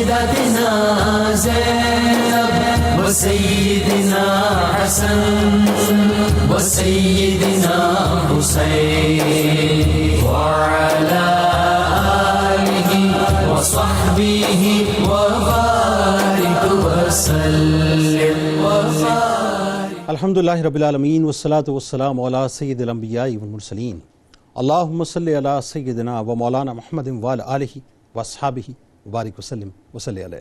سیدتنا زینب وسیدنا حسن وسیدنا حسین وعلی آلہ وصحبہ وبارک وسلم وبارک. الحمدللہ رب العالمین والصلاة والسلام علی سید الانبیاء والمرسلین. اللہم صلی علی سیدنا و مولانا محمد وعلی آلہ واصحابہ وبارک وسلم وصلی علیہ.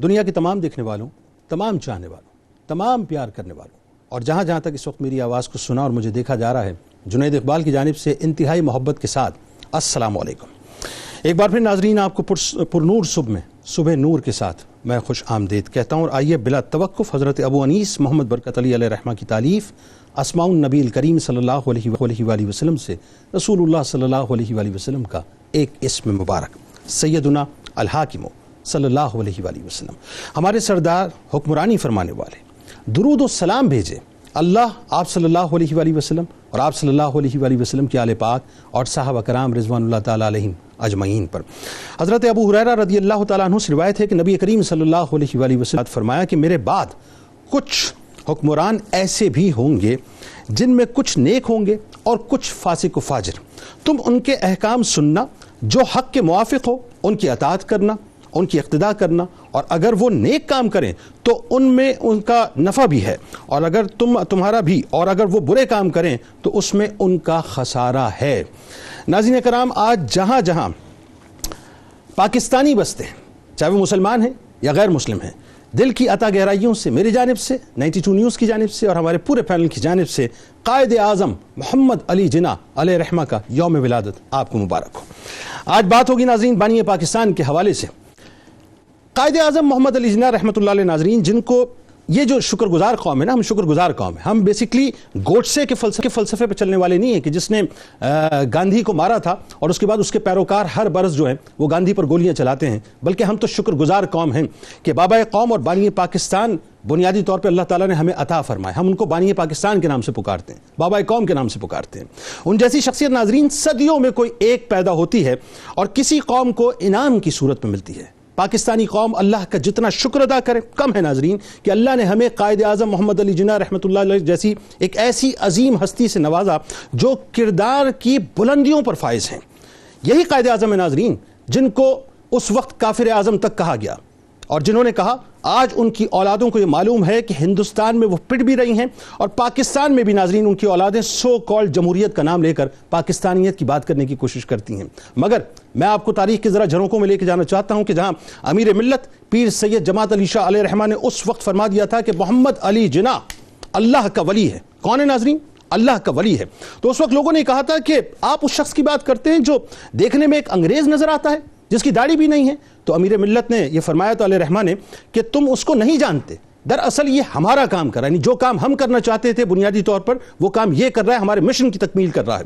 دنیا کے تمام دیکھنے والوں، تمام چاہنے والوں، تمام پیار کرنے والوں، اور جہاں جہاں تک اس وقت میری آواز کو سنا اور مجھے دیکھا جا رہا ہے، جنید اقبال کی جانب سے انتہائی محبت کے ساتھ السلام علیکم. ایک بار پھر ناظرین آپ کو پرنور صبح نور کے ساتھ میں خوش آمدید کہتا ہوں. اور آئیے بلا توقف حضرت ابو انیس محمد برکت علی علیہ رحمہ کی تالیف اسماء النبی الکریم صلی اللہ علیہ وآلہ وسلم سے رسول اللہ صلی اللہ علیہ وآلہ وسلم کا ایک اسم مبارک سیدنا الحاکم صلی اللہ علیہ وآلہ وسلم، ہمارے سردار حکمرانی فرمانے والے، درود و سلام بھیجے اللہ آپ صلی اللہ علیہ وآلہ وسلم اور آپ صلی اللہ علیہ وآلہ وسلم کے آل پاک اور صحابہ کرام رضوان اللہ تعالیٰ علیہم اجمعین پر. حضرت ابو ہریرہ رضی اللہ تعالیٰ عنہ سے روایت ہے کہ نبی کریم صلی اللہ علیہ وآلہ وسلم نے فرمایا کہ میرے بعد کچھ حکمران ایسے بھی ہوں گے جن میں کچھ نیک ہوں گے اور کچھ فاسق و فاجر. تم ان کے احکام سننا، جو حق کے موافق ہو ان کی اطاعت کرنا، ان کی اقتداء کرنا، اور اگر وہ نیک کام کریں تو ان میں ان کا نفع بھی ہے، اور اگر تمہارا بھی، اور اگر وہ برے کام کریں تو اس میں ان کا خسارہ ہے. ناظرین کرام، آج جہاں جہاں پاکستانی بستے ہیں، چاہے وہ مسلمان ہیں یا غیر مسلم ہیں، دل کی عطا گہرائیوں سے میری جانب سے، 92 نیوز کی جانب سے اور ہمارے پورے پینل کی جانب سے قائد اعظم محمد علی جناح علیہ رحمہ کا یوم ولادت آپ کو مبارک ہو. آج بات ہوگی ناظرین بانی پاکستان کے حوالے سے. قائد اعظم محمد علی جناح رحمۃ اللہ علیہ ناظرین، جن کو یہ جو شکر گزار قوم ہے نا، ہم شکر گزار قوم ہیں. ہم بیسکلی گوڈسے کے فلسفے پہ چلنے والے نہیں ہیں کہ جس نے گاندھی کو مارا تھا اور اس کے بعد اس کے پیروکار ہر برس جو ہیں وہ گاندھی پر گولیاں چلاتے ہیں، بلکہ ہم تو شکر گزار قوم ہیں کہ بابا قوم اور بانی پاکستان بنیادی طور پہ اللہ تعالیٰ نے ہمیں عطا فرمایا. ہم ان کو بانی پاکستان کے نام سے پکارتے ہیں، بابا قوم کے نام سے پکارتے ہیں. ان جیسی شخصیت ناظرین صدیوں میں کوئی ایک پیدا ہوتی ہے اور کسی قوم کو انعام کی صورت میں ملتی ہے. پاکستانی قوم اللہ کا جتنا شکر ادا کرے کم ہے ناظرین کہ اللہ نے ہمیں قائد اعظم محمد علی جناح رحمۃ اللہ علیہ جیسی ایک ایسی عظیم ہستی سے نوازا جو کردار کی بلندیوں پر فائز ہیں. یہی قائد اعظم ہیں ناظرین جن کو اس وقت کافر اعظم تک کہا گیا، اور جنہوں نے کہا آج ان کی اولادوں کو یہ معلوم ہے کہ ہندوستان میں وہ پٹ بھی رہی ہیں اور پاکستان میں بھی ناظرین ان کی اولادیں سو کالڈ جمہوریت کا نام لے کر پاکستانیت کی بات کرنے کی کوشش کرتی ہیں. مگر میں آپ کو تاریخ کے ذرا جھروکوں میں لے کے جانا چاہتا ہوں کہ جہاں امیر ملت پیر سید جماعت علی شاہ علیہ رحمہ نے اس وقت فرما دیا تھا کہ محمد علی جناح اللہ کا ولی ہے. کون ہے ناظرین؟ اللہ کا ولی ہے. تو اس وقت لوگوں نے کہا تھا کہ آپ اس شخص کی بات کرتے ہیں جو دیکھنے میں ایک انگریز نظر آتا ہے، جس کی داڑھی بھی نہیں ہے. تو امیر ملت نے یہ فرمایا تو علیہ رحمہ نے کہ تم اس کو نہیں جانتے، دراصل یہ ہمارا کام کر رہا ہے، یعنی جو کام ہم کرنا چاہتے تھے بنیادی طور پر وہ کام یہ کر رہا ہے، ہمارے مشن کی تکمیل کر رہا ہے.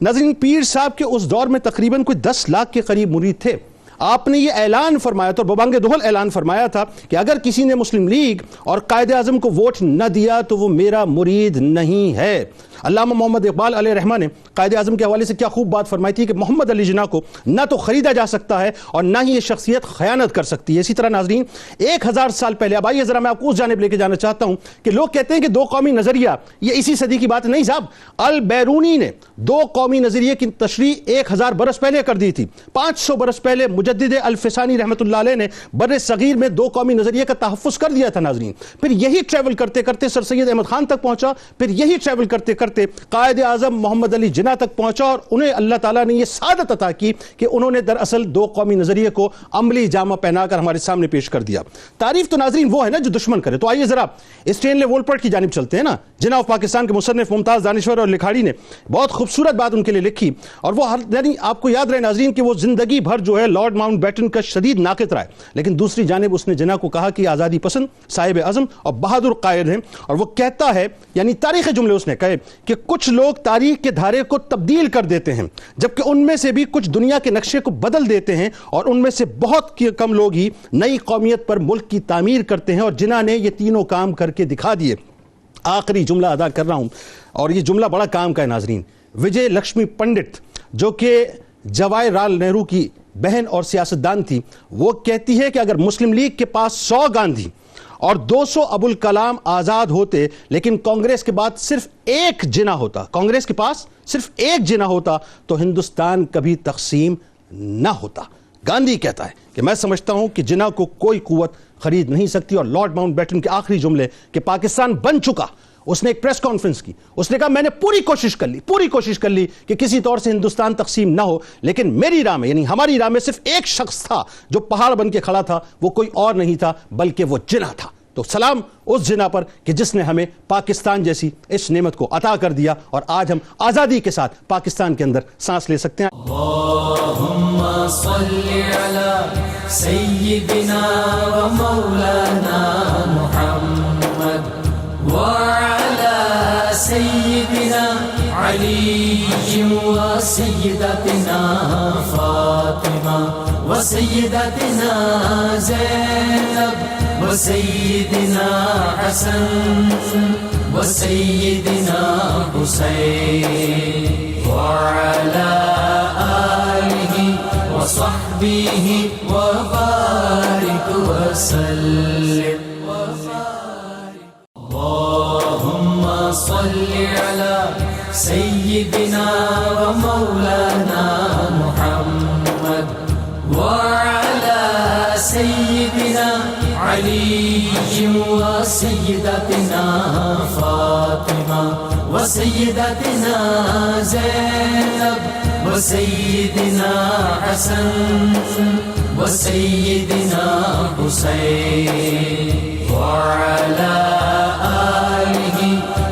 ناظرین پیر صاحب کے اس دور میں تقریباً کوئی 10 لاکھ کے قریب مرید تھے. آپ نے یہ اعلان فرمایا تھا اور ببانگ دہل اعلان فرمایا تھا کہ اگر کسی نے مسلم لیگ اور قائد اعظم کو ووٹ نہ دیا تو وہ میرا مرید نہیں ہے. علامہ محمد اقبال علیہ رحمہ نے قائد اعظم کے حوالے سے کیا خوب بات فرمائی تھی کہ محمد علی جناح کو نہ تو خریدا جا سکتا ہے اور نہ ہی یہ شخصیت خیانت کر سکتی ہے. اسی طرح ناظرین 1000 سال پہلے، اب آئیے ذرا میں آپ کو اس جانب لے کے جانا چاہتا ہوں کہ لوگ کہتے ہیں کہ دو قومی نظریہ یہ اسی صدی کی بات نہیں صاحب. البیرونی نے دو قومی نظریے کی تشریح 1000 برس پہلے کر دی تھی. 500 برس پہلے مجدد الفسانی رحمۃ اللہ علیہ نے بر صغیر میں دو قومی نظریے کا تحفظ کر دیا تھا ناظرین. پھر یہی ٹریول کرتے کرتے سر سید احمد خان تک پہنچا، پھر یہی ٹریول کرتے کرتے قائد اعظم محمد علی جناح تک پہنچا، اور انہیں اللہ تعالیٰ نے یہ سعادت عطا کی کہ انہوں نے دراصل دو قومی نظریے کو عملی جامہ پہنا کر ہمارے سامنے پیش کر دیا. تعریف تو ناظرین وہ ہے نا جو دشمن کرے. تو آئیے ذرا اسٹینلے وولپرٹ کی جانب چلتے ہیں نا. جناح آف پاکستان کے مصنف ممتاز دانشور اور لکھاڑی نے بہت خوبصورت بات ان کے لیے لکھی، اور وہ یعنی آپ کو یاد رہے ناظرین کہ وہ زندگی بھر جو ہے لارڈ ماؤنٹ بیٹن کا شدید ناقد رہا ہے، لیکن دوسری جانب اس نے جناح کو کہا کہ آزادی پسند، صاحب عزم اور بہادر قائد ہیں. اور وہ کہتا ہے، یعنی تاریخ جملے اس نے کہے کہ کچھ لوگ تاریخ کے دھارے کو تبدیل کر دیتے ہیں، جبکہ ان میں سے بھی کچھ دنیا کے نقشے کو بدل دیتے ہیں، اور ان میں سے بہت کم لوگ ہی نئی قومیت پر ملک کی تعمیر کرتے ہیں. اور جناح نے یہ تینوں کام کر کے دکھا دیے. آخری جملہ ادا کر رہا ہوں اور یہ جملہ بڑا کام کا ہے ناظرین. وجے لکشمی پنڈت جو کہ جواہر لال نہرو کی بہن اور سیاستدان تھی، وہ کہتی ہے کہ اگر مسلم لیگ کے پاس 100 گاندھی اور 200 ابوالکلام آزاد ہوتے لیکن کانگریس کے بعد صرف ایک جناح ہوتا، کانگریس کے پاس صرف ایک جناح ہوتا تو ہندوستان کبھی تقسیم نہ ہوتا۔ گاندھی کہتا ہے کہ میں سمجھتا ہوں کہ جناح کو کوئی قوت خرید نہیں سکتی، اور لارڈ ماؤنٹ بیٹن کے آخری جملے کہ پاکستان بن چکا، اس نے ایک پریس کانفرنس کی، اس نے کہا میں نے پوری کوشش کر لی کہ کسی طور سے ہندوستان تقسیم نہ ہو، لیکن میری راہ میں یعنی ہماری راہ میں صرف ایک شخص تھا جو پہاڑ بن کے کھڑا تھا، وہ کوئی اور نہیں تھا بلکہ وہ جناح تھا۔ تو سلام اس جناح پر کہ جس نے ہمیں پاکستان جیسی اس نعمت کو عطا کر دیا، اور آج ہم آزادی کے ساتھ پاکستان کے اندر سانس لے سکتے ہیں۔ اللہم صلی علی سیدنا و مولانا محمد وعلى سيدنا علي وسيدتنا فاطمة وسيدتنا زينب وسيدنا حسن وسيدنا حسين وعلى آله وصحبه وبارك وسلم۔ اللهم صل على سيدنا ومولانا محمد وعلى سيدنا علي وسيدتنا فاطمة وسيدتنا زينب وسيدنا حسن وسيدنا حسين وعلى آله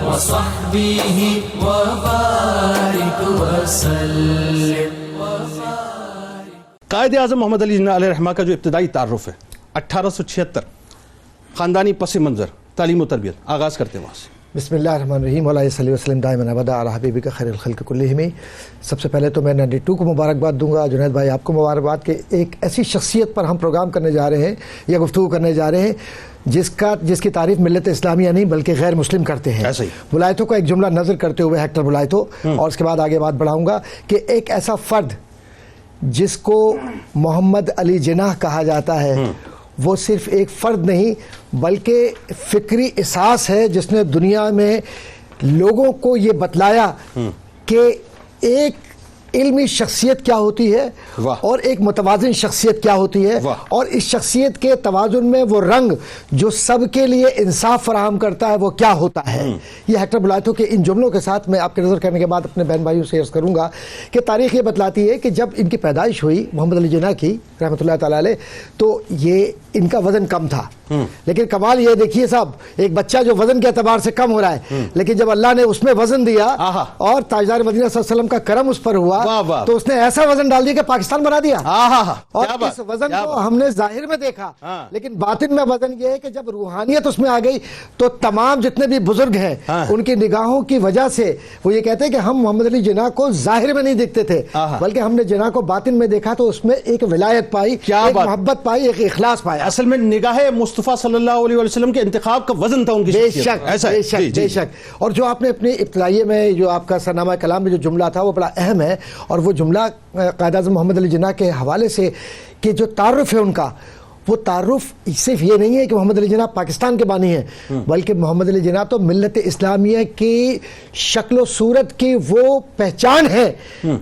وصحبه وبارك وسلم۔ قائد اعظم محمد علی جناح علیہ رحمہ کا جو ابتدائی تعارف ہے 1876 خاندانی پس منظر، تعلیم و تربیت، آغاز کرتے ہیں وہاں سے۔ بسم اللہ الرحمن الرحیم، مولا صلی وسلم دائما ابدا علی حبیبک خیر الخلق کلہم۔ سب سے پہلے تو میں 92 کو مبارکباد دوں گا، جنید بھائی آپ کو مبارکباد کہ ایک ایسی شخصیت پر ہم پروگرام کرنے جا رہے ہیں یا گفتگو کرنے جا رہے ہیں جس کی تعریف ملت اسلامیہ نہیں بلکہ غیر مسلم کرتے ہیں۔ بلائتو کا ایک جملہ نظر کرتے ہوئے ہیکٹر بلائتو، اور اس کے بعد آگے بات بڑھاؤں گا کہ ایک ایسا فرد جس کو محمد علی جناح کہا جاتا ہے وہ صرف ایک فرد نہیں بلکہ فکری اساس ہے جس نے دنیا میں لوگوں کو یہ بتلایا کہ ایک علمی شخصیت کیا ہوتی ہے اور ایک متوازن شخصیت کیا ہوتی ہے، اور اس شخصیت کے توازن میں وہ رنگ جو سب کے لیے انصاف فراہم کرتا ہے وہ کیا ہوتا ہے۔ یہ ہیکٹر بلائتو کے ان جملوں کے ساتھ میں آپ کے نظر کرنے کے بعد اپنے بہن بھائیوں سے عرض کروں گا کہ تاریخ یہ بتلاتی ہے کہ جب ان کی پیدائش ہوئی محمد علی جناح کی رحمۃ اللہ تعالی علیہ، تو یہ ان کا وزن کم تھا، لیکن کمال یہ دیکھیے صاحب، ایک بچہ جو وزن کے اعتبار سے کم ہو رہا ہے، لیکن جب اللہ نے اس میں وزن دیا اور تاجدار مدینہ صلی اللہ علیہ وسلم کا کرم اس پر ہوا تو اس نے ایسا وزن ڈال دیا کہ پاکستان بنا دیا۔ اور اس وزن کو ہم نے ظاہر میں دیکھا، لیکن باطن میں وزن یہ ہے کہ جب روحانیت اس میں آ گئی تو تمام جتنے بھی بزرگ ہیں ان کی نگاہوں کی وجہ سے وہ یہ کہتے ہیں کہ ہم محمد علی جناح کو ظاہر میں نہیں دیکھتے تھے بلکہ ہم نے جناح کو باطن میں دیکھا تو اس میں ایک ولایت پائی، ایک محبت پائی، ایک اخلاص پایا۔ اصل میں نگاہ مصطفیٰ صلی اللہ علیہ وسلم کے انتخاب کا وزن تھا ان کی شخصیت۔ بے شک۔ اور جو آپ نے اپنی ابتدائیے میں جو آپ کا سرنامہ کلام میں جو جملہ تھا وہ بڑا اہم ہے، اور وہ جملہ قائد اعظم محمد علی جناح کے حوالے سے کہ جو تعارف ہے ان کا، وہ تعارف صرف یہ نہیں ہے کہ محمد علی جناح پاکستان کے بانی ہیں بلکہ محمد علی جناح تو ملت اسلامیہ کی شکل و صورت کی وہ پہچان ہے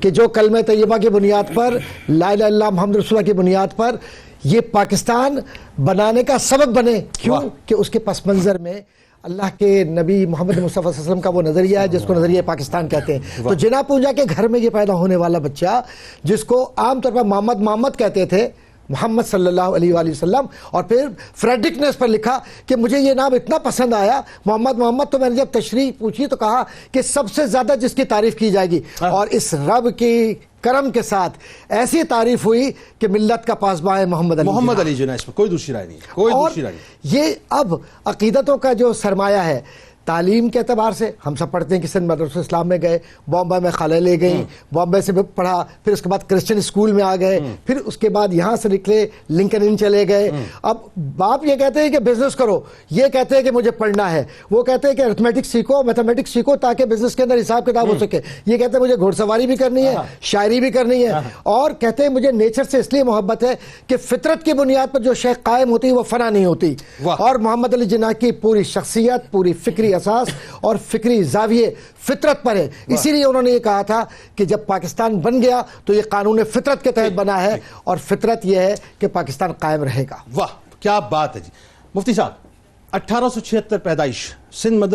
کہ جو کلمہ طیبہ کی بنیاد پر، لا الہ الا اللہ محمد رسول اللہ کی بنیاد پر یہ پاکستان بنانے کا سبب بنے۔ کیوں کہ اس کے پس منظر میں اللہ کے نبی محمد مصطفیٰ صلی اللہ علیہ وسلم کا وہ نظریہ ہے جس کو نظریہ پاکستان کہتے ہیں۔ تو جناح پونجا کے گھر میں یہ پیدا ہونے والا بچہ جس کو عام طور پر محمد کہتے تھے، محمد صلی اللہ علیہ وآلہ وسلم، اور پھر فریڈرک نے اس پر لکھا کہ مجھے یہ نام اتنا پسند آیا محمد، تو میں نے جب تشریح پوچھی تو کہا کہ سب سے زیادہ جس کی تعریف کی جائے گی، اور اس رب کی کرم کے ساتھ ایسی تعریف ہوئی کہ ملت کا پاسباں ہے محمد علی جناح، اس میں کوئی دوسری رائے نہیں، کوئی دوسری رائے نہیں۔ یہ اب عقیدتوں کا جو سرمایہ ہے، تعلیم کے اعتبار سے ہم سب پڑھتے ہیں کہ سندھ مدرسہ اسلام میں گئے, بامبے میں خالہ لے گئیں, بامبے سے پڑھا, پھر اس کے بعد کرسچن اسکول میں آ گئے, پھر اس کے بعد یہاں سے نکلے لنکن ان چلے گئے. اب باپ یہ کہتے ہیں کہ بزنس کرو, یہ کہتے ہیں کہ مجھے پڑھنا ہے, وہ کہتے ہیں کہ ارتھمیٹکس سیکھو, میتھمیٹکس سیکھو تاکہ بزنس کے اندر حساب کتاب ہو سکے, یہ کہتے ہیں مجھے گھوڑ سواری بھی کرنی ہے, شاعری بھی کرنی ہے, اور کہتے ہیں مجھے نیچر سے اس لیے محبت ہے کہ فطرت کی بنیاد پر جو شے قائم ہوتی ہے وہ فنا نہیں ہوتی. اور محمد علی جناح کی پوری شخصیت, پوری فکری اساس اور فکری زاویے فطرت پر ہے. اسی لیے انہوں نے یہ کہا تھا کہ جب پاکستان بن گیا تو یہ قانون فطرت کے تحت بنا ہے, اور فطرت یہ ہے کہ پاکستان قائم رہے گا. واہ کیا بات ہے جی. مفتی صاحب 1876 پیدائش, سندھ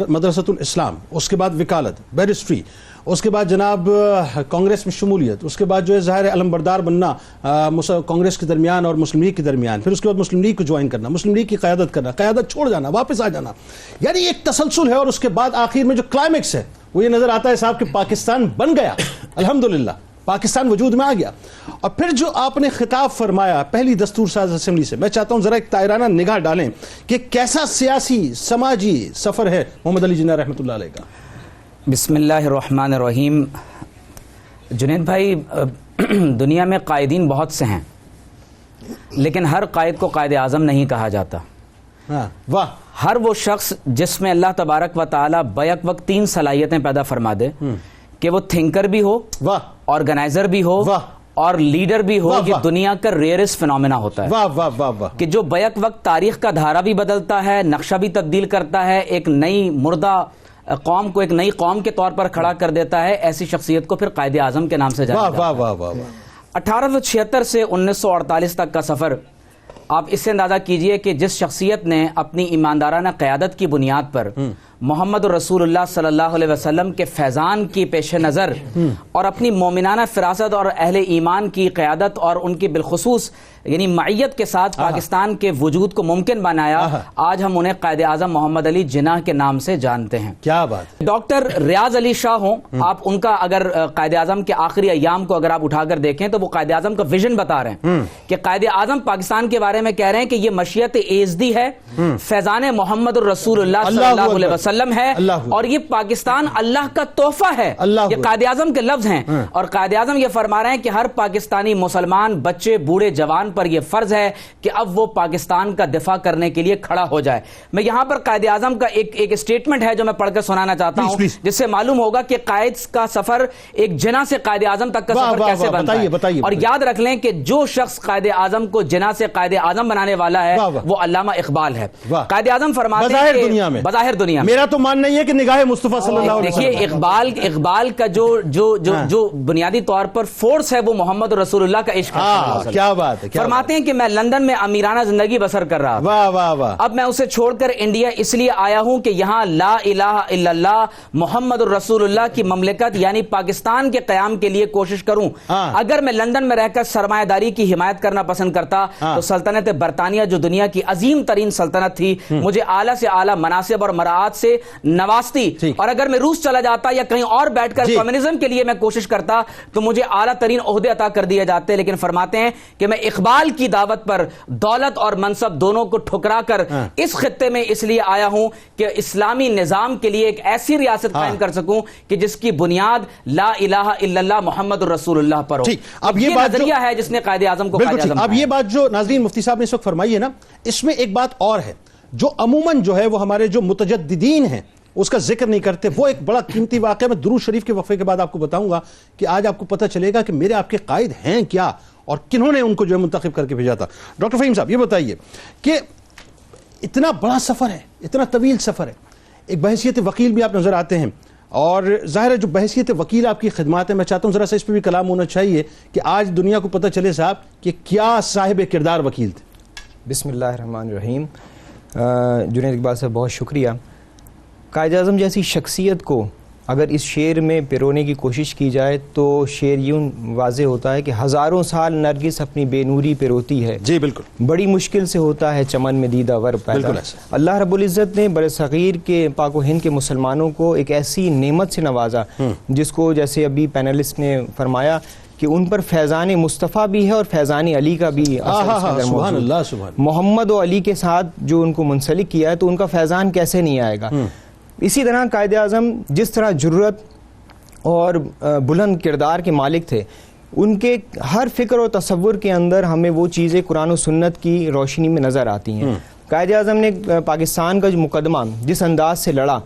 مدرسۃ الاسلام, اس کے بعد وکالت, بیرسٹری, اس کے بعد جناب کانگریس میں شمولیت, اس کے بعد جو ہے ظاہر علم بردار بننا کانگریس کے درمیان اور مسلم لیگ کے درمیان, پھر اس کے بعد مسلم لیگ کو جوائن کرنا, مسلم لیگ کی قیادت کرنا, قیادت چھوڑ جانا, واپس آ جانا, یعنی ایک تسلسل ہے. اور اس کے بعد آخر میں جو کلائمیکس ہے وہ یہ نظر آتا ہے صاحب کہ پاکستان بن گیا, الحمدللہ پاکستان وجود میں آ گیا. اور پھر جو آپ نے خطاب فرمایا پہلی دستور ساز اسمبلی سے, میں چاہتا ہوں ذرا ایک طائرانہ نگاہ ڈالیں کہ کیسا سیاسی سماجی سفر ہے محمد علی جناح رحمۃ اللہ علیہ کا. بسم اللہ الرحمن الرحیم. جنید بھائی, دنیا میں قائدین بہت سے ہیں, لیکن ہر قائد کو قائد اعظم نہیں کہا جاتا. واہ. ہر وہ شخص جس میں اللہ تبارک و تعالی بیک وقت 3 صلاحیتیں پیدا فرما دے, کہ وہ تھنکر بھی ہو, آرگنائزر بھی ہو, اور لیڈر بھی ہو, یہ دنیا کا ریئرسٹ فنومینا ہوتا ہے. واہ واہ واہ واہ. کہ جو بیک وقت تاریخ کا دھارا بھی بدلتا ہے, نقشہ بھی تبدیل کرتا ہے, ایک نئی مردہ قوم کو ایک نئی قوم کے طور پر کھڑا کر دیتا ہے, ایسی شخصیت کو پھر قائد اعظم کے نام سے جانا جاتا ہے. واہ واہ واہ. 1876 سے 1948 تک کا سفر, آپ اس سے اندازہ کیجئے کہ جس شخصیت نے اپنی ایماندارانہ قیادت کی بنیاد پر محمد رسول اللہ صلی اللہ علیہ وسلم کے فیضان کی پیش نظر اور اپنی مومنانہ فراست اور اہل ایمان کی قیادت اور ان کی بالخصوص یعنی معیت کے ساتھ پاکستان کے وجود کو ممکن بنایا, آج ہم انہیں قائد اعظم محمد علی جناح کے نام سے جانتے ہیں. کیا بات. ڈاکٹر ریاض علی شاہ ہوں, آپ ان کا اگر قائد اعظم کے آخری ایام کو اگر آپ اٹھا کر دیکھیں تو وہ قائد اعظم کا ویژن بتا رہے ہیں کہ قائد اعظم پاکستان کے بارے میں کہہ رہے ہیں کہ یہ مشیت ایزدی ہے, فیضان محمد الرسول اللہ صلی اللہ علیہ وسلم ہے, اور یہ پاکستان اللہ کا تحفہ ہے. یہ قائد اعظم کے لفظ ہیں, اور قائد اعظم یہ فرما رہے ہیں کہ ہر پاکستانی مسلمان بچے بوڑھے جوان پر یہ فرض ہے کہ اب وہ پاکستان کا دفاع کرنے کے لیے کھڑا ہو جائے. میں یہاں پر قائد اعظم کا ایک اسٹیٹمنٹ ہے جو میں پڑھ کر سنانا چاہتا ہوں, جس سے معلوم ہوگا کہ قائد کا سفر ایک جناح سے قائد اعظم تک کا سفر کیسے بنتا ہے. اور یاد رکھ لیں کہ جو شخص قائد اعظم کو جناح سے قائد اعظم بنانے والا ہے وہ علامہ اقبال ہے. قائد اعظم فرماتے ہیں کہ بظاہر دنیا میں, میرا تو ماننا یہ کہ نگاہ مصطفیٰ صلی اللہ علیہ وسلم, دیکھیے اقبال کا جو بنیادی طور پر فورس ہے وہ محمد رسول اللہ کا عشق ہے. کیا بات ہے. فرماتے ہیں کہ میں لندن میں امیرانہ زندگی بسر کر رہا, واہ واہ واہ, اب میں اسے چھوڑ کر انڈیا اس لیے آیا ہوں کہ یہاں لا الہ الا اللہ محمد الرسول اللہ کی مملکت یعنی پاکستان کے قیام کے لیے کوشش کروں. اگر میں لندن میں رہ کر سرمایہ داری کی حمایت کرنا پسند کرتا تو سلطنت برطانیہ جو دنیا کی عظیم ترین سلطنت تھی مجھے اعلیٰ سے اعلیٰ مناصب اور مراعات سے نوازتی, اور اگر میں روس چلا جاتا یا کہیں اور بیٹھ کر کمیونزم کے لیے میں کوشش کرتا تو مجھے اعلیٰ ترین عہدے عطا کر دیے جاتے. لیکن فرماتے ہیں کہ میں اقبال کی دعوت پر دولت اور منصب دونوں کو ٹھکرا کر اس خطے میں اس لیے آیا ہوں کہ اسلامی نظام کے لیے ایک ایسی ریاست قائم کر سکوں کہ جس کی بنیاد لا الہ الا اللہ محمد الرسول اللہ پر ہو. اب یہ نظریہ ہے جس نے قائد اعظم کو قائد اعظم. اب یہ بات جو ناظرین مفتی صاحب نے اس وقت فرمائی ہے نا, اس میں ایک بات اور ہے جو عموماً جو ہے وہ ہمارے جو متجددین ہیں اس کا ذکر نہیں کرتے. وہ ایک بڑا قیمتی واقعہ میں درود شریف کے وقفے کے بعد آپ کو بتاؤں گا کہ آج آپ کو پتہ چلے گا کہ میرے آپ کے قائد ہیں کیا اور کنہوں نے ان کو جو ہے منتخب کر کے بھیجا تھا. ڈاکٹر فہیم صاحب یہ بتائیے کہ اتنا بڑا سفر ہے, اتنا طویل سفر ہے, ایک بحیثیت وکیل بھی آپ نظر آتے ہیں, اور ظاہر ہے جو بحیثیت وکیل آپ کی خدمات ہے, میں چاہتا ہوں ذرا سا اس پہ بھی کلام ہونا چاہیے کہ آج دنیا کو پتہ چلے صاحب کہ کیا صاحب کردار وکیل تھے. بسم اللہ الرحمن الرحیم. جنید اقبال صاحب بہت شکریہ. قائد اعظم جیسی شخصیت کو اگر اس شعر میں پیرونے کی کوشش کی جائے تو شعر یوں واضح ہوتا ہے کہ ہزاروں سال نرگس اپنی بے نوری پیروتی ہے. جی بالکل. بڑی مشکل سے ہوتا ہے چمن میں دیدہ ور پیدا. اللہ رب العزت نے بر صغیر کے پاک و ہند کے مسلمانوں کو ایک ایسی نعمت سے نوازا جس کو جیسے ابھی پینلسٹ نے فرمایا کہ ان پر فیضان مصطفیٰ بھی ہے اور فیضان علی کا بھی اثر اس کے اندر سبحان موجود ہے. اللہ سبحان. محمد و علی کے ساتھ جو ان کو منسلک کیا ہے تو ان کا فیضان کیسے نہیں آئے گا. اسی طرح قائد اعظم جس طرح جرأت اور بلند کردار کے مالک تھے, ان کے ہر فکر و تصور کے اندر ہمیں وہ چیزیں قرآن و سنت کی روشنی میں نظر آتی ہیں. قائد اعظم نے پاکستان کا جو مقدمہ جس انداز سے لڑا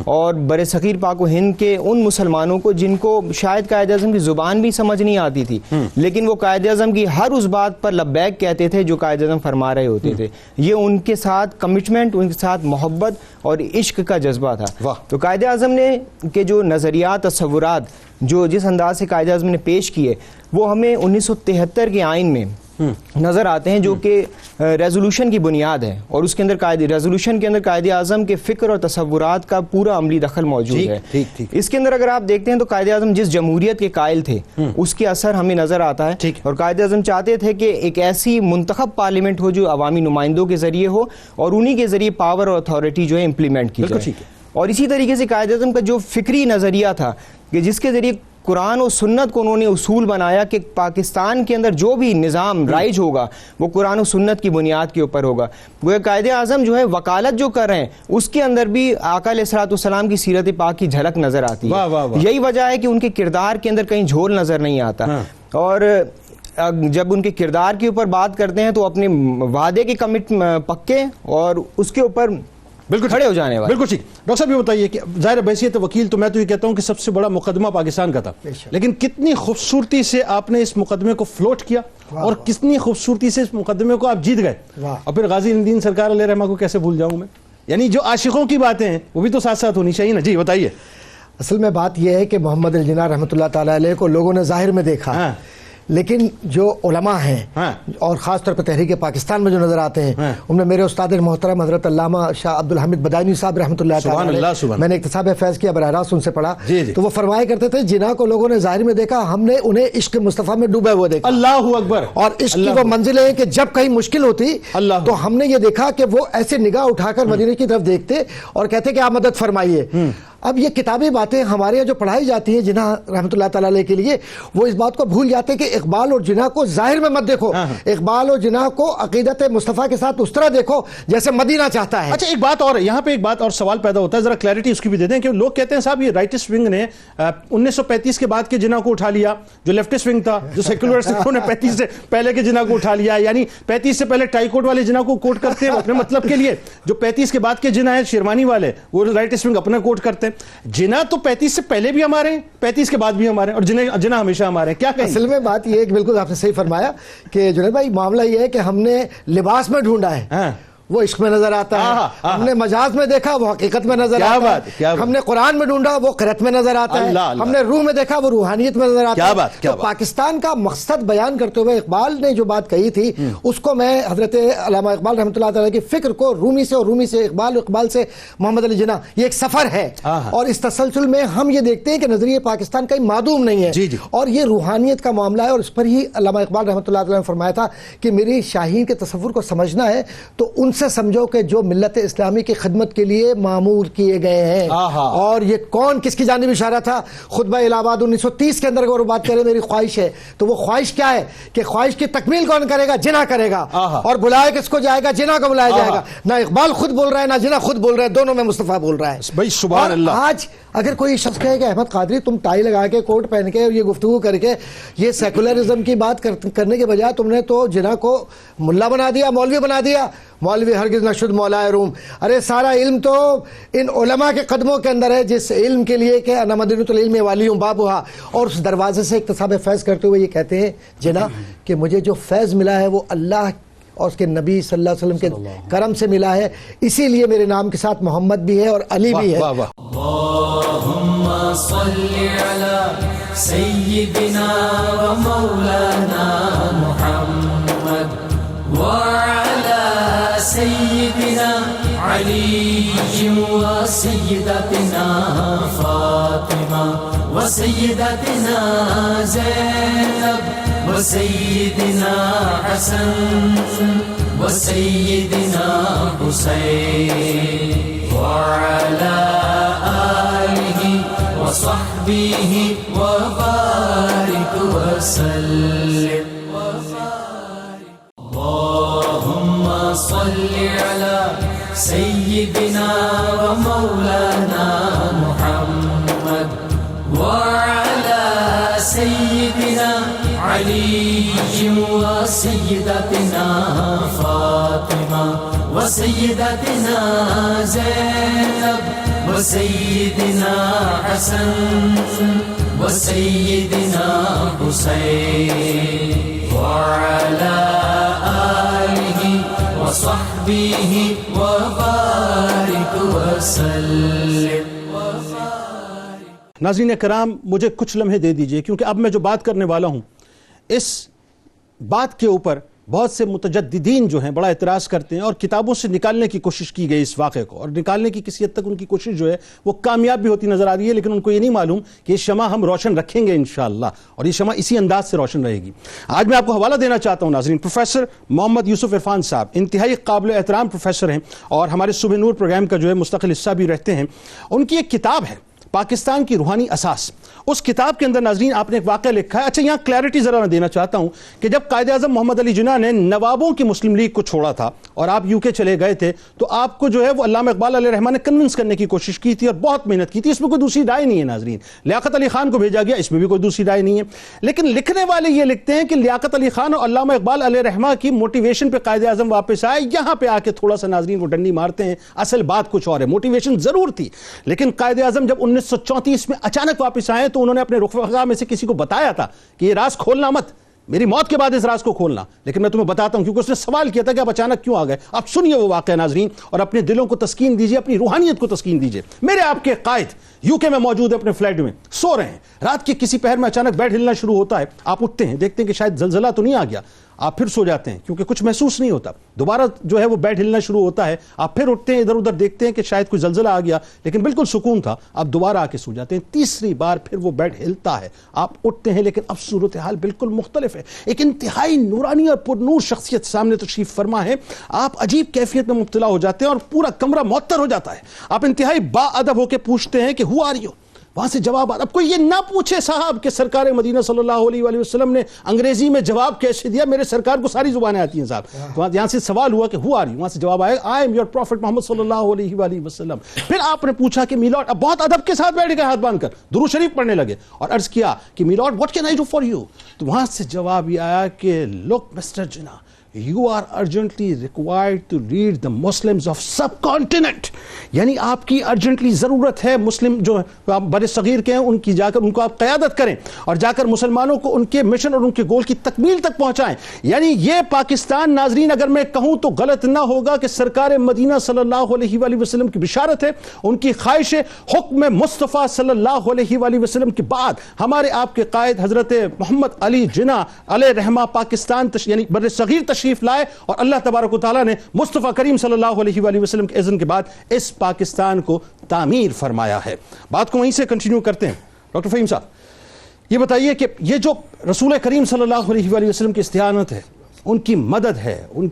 اور بر صغیر پاک و ہند کے ان مسلمانوں کو جن کو شاید قائد اعظم کی زبان بھی سمجھ نہیں آتی تھی, لیکن وہ قائد اعظم کی ہر اس بات پر لبیک کہتے تھے جو قائد اعظم فرما رہے ہوتے تھے. یہ ان کے ساتھ کمٹمنٹ, ان کے ساتھ محبت اور عشق کا جذبہ تھا. تو قائد اعظم نے کے جو نظریات تصورات جو جس انداز سے قائد اعظم نے پیش کیے وہ ہمیں 1973 کے آئین میں نظر آتے ہیں جو کہ ریزولوشن کی بنیاد ہے, اور اس کے اندر ریزولوشن کے اندر قائد اعظم کے فکر اور تصورات کا پورا عملی دخل موجود ہے. اس کے اندر اگر آپ دیکھتے ہیں تو قائد اعظم جس جمہوریت کے قائل تھے اس کے اثر ہمیں نظر آتا ہے, اور قائد اعظم چاہتے تھے کہ ایک ایسی منتخب پارلیمنٹ ہو جو عوامی نمائندوں کے ذریعے ہو اور انہی کے ذریعے پاور اور اتھارٹی جو ہے امپلیمنٹ کی جائے. اور اسی طریقے سے قائد اعظم کا جو فکری نظریہ تھا کہ جس کے ذریعے قرآن و سنت کو انہوں نے اصول بنایا کہ پاکستان کے اندر جو بھی نظام رائج ہوگا وہ قرآن و سنت کی بنیاد کے اوپر ہوگا. وہ قائد اعظم جو ہے وکالت جو کر رہے ہیں اس کے اندر بھی آقا علیہ الصلوۃ والسلام کی سیرت پاک کی جھلک نظر آتی ہے. یہی وجہ ہے کہ ان کے کردار کے اندر کہیں جھول نظر نہیں آتا. اور جب ان کے کردار کے اوپر بات کرتے ہیں تو اپنے وعدے کے کمٹ پکے اور اس کے اوپر بالکل کھڑے ہو جانے والے. بالکل ٹھیک. ڈاکٹر صاحب یہ بتائیے کہ ظاہر بحیثیت وکیل تو میں تو یہ کہتا ہوں کہ سب سے بڑا مقدمہ پاکستان کا تھا, لیکن کتنی خوبصورتی سے آپ نے اس مقدمے کو فلوٹ کیا اور کتنی خوبصورتی سے اس مقدمے کو آپ جیت گئے. اور پھر غازی الدین سرکار علیہ رحمہ کو کیسے بھول جاؤں میں. یعنی جو عاشقوں کی باتیں ہیں وہ بھی تو ساتھ ساتھ ہونی چاہیے نا. جی بتائیے. اصل میں بات یہ ہے کہ محمد الجناح رحمۃ اللہ تعالیٰ علیہ کو لوگوں نے ظاہر میں دیکھا, لیکن جو علماء ہیں اور خاص طور پر تحریک پاکستان میں جو نظر آتے ہیں ان میں میرے استاد محترم حضرت علامہ شاہ عبدالحمید بدائنی صاحب رحمۃ اللہ تعالیٰ, میں نے اقتصاب فیض کیا براہ راست ان سے پڑھا, تو وہ فرمایا کرتے تھے جناح کو لوگوں نے ظاہر میں دیکھا, ہم نے انہیں عشق مصطفیٰ میں ڈوبے ہوئے دیکھا. اللہ اکبر. اور عشق کی وہ منزلیں ہیں کہ جب کہیں مشکل ہوتی تو ہم نے یہ دیکھا کہ وہ ایسے نگاہ اٹھا کر مدینے کی طرف دیکھتے اور کہتے کہ آپ مدد فرمائیے. اب یہ کتابی باتیں ہمارے یہاں جو پڑھائی جاتی ہیں جناح رحمۃ اللہ تعالیٰ علیہ کے لیے, وہ اس بات کو بھول جاتے ہیں کہ اقبال اور جناح کو ظاہر میں مت دیکھو, اقبال اور جناح کو عقیدت مصطفیٰ کے ساتھ اس طرح دیکھو جیسے مدینہ چاہتا ہے. اچھا ایک بات اور یہاں پہ ایک بات اور سوال پیدا ہوتا ہے, ذرا کلیئرٹی اس کی بھی دے دیں کہ لوگ کہتے ہیں صاحب یہ رائٹسٹ ونگ نے 1935 کے بعد کے جناح کو اٹھا لیا, جو لیفٹسٹ ونگ تھا جو سیکولر سے انہوں نے 35 سے پہلے کے جناح کو اٹھا لیا, یعنی 35 سے پہلے ٹائی کوٹ والے جناح کو کوٹ کرتے ہیں اپنے مطلب کے لیے, جو 35 کے بعد کے جناح ہیں شیروانی والے وہ رائٹسٹ ونگ اپنا کوٹ کرتے ہیں. جناح تو 35 سے پہلے بھی ہمارے ہیں, 35 کے بعد بھی ہمارے ہیں, اور جناح ہمیشہ ہمارے ہیں. کیا کہیں؟ اصل میں بات یہ ہے کہ بالکل آپ نے صحیح فرمایا کہ جنید بھائی معاملہ یہ ہے کہ ہم نے لباس میں ڈھونڈا ہے وہ عشق میں نظر آتا ہے, ہم نے مجاز میں دیکھا وہ حقیقت میں نظر آتا ہے, ہم نے قرآن میں ڈھونڈا وہ قرأت میں نظر آتا ہے, ہم نے روح میں دیکھا وہ روحانیت میں نظر آتا ہے. تو پاکستان کا مقصد بیان کرتے ہوئے اقبال نے جو بات کہی تھی اس کو میں حضرت علامہ اقبال رحمۃ اللہ تعالیٰ کی فکر کو رومی سے اور رومی سے اقبال, اقبال سے محمد علی جناح, یہ ایک سفر ہے, اور اس تسلسل میں ہم یہ دیکھتے ہیں کہ نظریہ پاکستان کہیں معدوم نہیں ہے, اور یہ روحانیت کا معاملہ ہے. اور اس پر ہی علامہ اقبال رحمۃ اللہ تعالیٰ نے فرمایا تھا کہ میری شاہین کے تصور کو سمجھنا ہے تو ان سے سمجھو کہ جو ملت اسلامی کی خدمت کے لیے معمور کیے گئے ہیں. اور یہ کون کس کی جانب اشارہ تھا؟ خطبہ الہ آباد 1930 کے اندر اگر وہ بات کرے میری خواہش ہے, تو وہ خواہش کیا ہے کہ خواہش کی تکمیل کون کرے گا؟ جناح کرے گا. اور بلائے کس کو جائے گا؟ جناح کو بلایا جائے گا. نہ اقبال خود بول رہا ہے نہ جناح خود بول رہا ہے, دونوں میں مصطفیٰ بول رہا ہے. بھائی سبحان اللہ. آج اگر کوئی شخص کہے کہ احمد قادری تم ٹائی لگا کے کوٹ پہن کے یہ گفتگو کر کے یہ سیکولرزم کی بات کرنے کے بجائے تم نے تو جناح کو ملا بنا دیا, مولوی بنا دیا. مولوی ہرگز نہ شد مولا روم. ارے سارا علم تو ان علماء کے قدموں کے اندر ہے جس علم کے لیے کہ انا مدینۃ العلم والی ہوں بابوہا, اور اس دروازے سے اکتساب فیض کرتے ہوئے یہ کہتے ہیں جناح کہ مجھے جو فیض ملا ہے وہ اللہ اور اس کے نبی صلی اللہ علیہ وسلم کے کرم سے ملا ہے, اسی لیے میرے نام کے ساتھ محمد بھی ہے اور علی بھی ہے. اللہم صلی علی سیدنا و مولانا محمد وعلی سیدنا علی و سیدتنا فاطمہ و سیدتنا زینب و سیدنا حسن و سیدنا حسین وعلی آلہ وصحبه وبارك وسلم اللهم صل على سيدنا ومولانا محمد وعلى سيدنا علي وسيدتنا فاطمة وسيدتنا زينب وسيدنا حسن وسيدنا حسين وعلى آله وصحبه وبارك وسلم. ناظرین کرام مجھے کچھ لمحے دے دیجئے کیونکہ اب میں جو بات کرنے والا ہوں اس بات کے اوپر بہت سے متجددین جو ہیں بڑا اعتراض کرتے ہیں اور کتابوں سے نکالنے کی کوشش کی گئی اس واقعے کو، اور نکالنے کی کسی حد تک ان کی کوشش جو ہے وہ کامیاب بھی ہوتی نظر آ رہی ہے، لیکن ان کو یہ نہیں معلوم کہ یہ شمع ہم روشن رکھیں گے انشاءاللہ، اور یہ شمع اسی انداز سے روشن رہے گی. آج میں آپ کو حوالہ دینا چاہتا ہوں ناظرین، پروفیسر محمد یوسف عرفان صاحب انتہائی قابل احترام پروفیسر ہیں اور ہمارے صبح نور پروگرام کا جو ہے مستقل حصہ بھی رہتے ہیں. ان کی ایک کتاب ہے پاکستان کی روحانی اساس. اس کتاب کے اندر ناظرین آپ نے ایک واقعہ لکھا ہے. اچھا یہاں کلیئرٹی ذرا میں دینا چاہتا ہوں کہ جب قائد اعظم محمد علی جناح نے نوابوں کی مسلم لیگ کو چھوڑا تھا اور آپ یو کے چلے گئے تھے تو آپ کو جو ہے وہ علامہ اقبال علیہ الرحمہ نے کنونس کرنے کی کوشش کی تھی اور بہت محنت کی تھی. اس میں کوئی دوسری رائے نہیں ہے ناظرین. لیاقت علی خان کو بھیجا گیا، اس میں بھی کوئی دوسری رائے نہیں ہے. لیکن لکھنے والے یہ لکھتے ہیں کہ لیاقت علی خان اور علامہ اقبال علیہ الرحمہ کی موٹیویشن پہ قائد اعظم واپس آئے. یہاں پہ آ کے تھوڑا سا ناظرین وہ ڈنڈی مارتے ہیں، اصل بات کچھ اور ہے. موٹیویشن ضرور تھی لیکن قائد اعظم جب 1934 میں اچانک واپس آئے تو انہوں نے اپنے رفقا میں سے کسی کو بتایا تھا کہ یہ راز کھولنا مت، میری موت کے بعد اس راز کو کھولنا، لیکن میں تمہیں بتاتا ہوں کیونکہ اس نے سوال کیا تھا کہ آپ اچانک کیوں آ گئے. آپ سنیے وہ واقعہ ناظرین اور اپنے دلوں کو تسکین دیجئے، اپنی روحانیت کو تسکین دیجئے. میرے آپ کے قائد یو کے میں موجود ہے، اپنے فلیٹ میں سو رہے ہیں. رات کے کسی پہر میں اچانک بیڈ ہلنا شروع ہوتا ہے، آپ اٹھتے ہیں، دیکھتے ہیں کہ شاید زلزلہ تو نہیں آ گیا. آپ پھر سو جاتے ہیں کیونکہ کچھ محسوس نہیں ہوتا. دوبارہ جو ہے وہ بیڈ ہلنا شروع ہوتا ہے، آپ پھر اٹھتے ہیں، ادھر ادھر دیکھتے ہیں کہ شاید کوئی زلزلہ آ گیا لیکن بالکل سکون تھا. آپ دوبارہ آ کے سو جاتے ہیں. تیسری بار پھر وہ بیڈ ہلتا ہے، آپ اٹھتے ہیں لیکن اب صورتحال بالکل مختلف ہے. ایک انتہائی نورانی اور پرنور شخصیت سامنے تشریف فرما ہے. آپ عجیب کیفیت میں مبتلا ہو جاتے ہیں اور پورا کمرہ معطر ہو جاتا ہے. آپ انتہائی با ادب ہو کے پوچھتے ہیں کہ ہو آر یو. وہاں سے جواب اب کوئی یہ نہ پوچھے صاحب کہ سرکار مدینہ صلی اللہ علیہ وآلہ وسلم نے انگریزی میں جواب کیسے دیا. میرے سرکار کو ساری زبانیں آتی ہیں صاحب. تو یہاں سے سوال ہوا کہ ہو آر یو، وہاں سے جواب آیا آئی ایم یور پروفٹ محمد صلی اللہ علیہ وآلہ وسلم. پھر آپ نے پوچھا کہ میلارڈ، اب بہت ادب کے ساتھ بیٹھ گئے ہاتھ باندھ کر درود شریف پڑھنے لگے اور عرض کیا کہ milord what can I do for you. تو وہاں سے جواب یہ آیا کہ look mister Jinnah you are urgently required to lead the Muslims of subcontinent. یعنی آپ کی ارجنٹلی ضرورت ہے مسلم جو بر صغیر کے ہیں ان کی جا کر ان کو آپ قیادت کریں اور جا کر مسلمانوں کو ان کے مشن اور ان کے گول کی تکمیل تک پہنچائیں. یعنی یہ پاکستان ناظرین اگر میں کہوں تو غلط نہ ہوگا کہ سرکار مدینہ صلی اللہ علیہ وآلہ وسلم کی بشارت ہے، ان کی خواہش ہے. حکم مصطفیٰ صلی اللہ علیہ وآلہ وسلم کے بعد ہمارے آپ کے قائد حضرت محمد علی جناح علیہ رحمہ پاکستان یعنی بر صغیر تشریف لائے اور اللہ تبارک و تعالیٰ نے مصطفیٰ کریم صلی اللہ علیہ وآلہ وسلم کے اذن کے بعد اس پاکستان کو تعمیر فرمایا ہے. بات کو وہیں سے کنٹینیو کرتے ہیں. ڈاکٹر فہیم صاحب یہ بتائیے کہ یہ جو رسول کریم صلی اللہ علیہ وآلہ وسلم کی استعانت ہے، ان کی مدد ہے، ان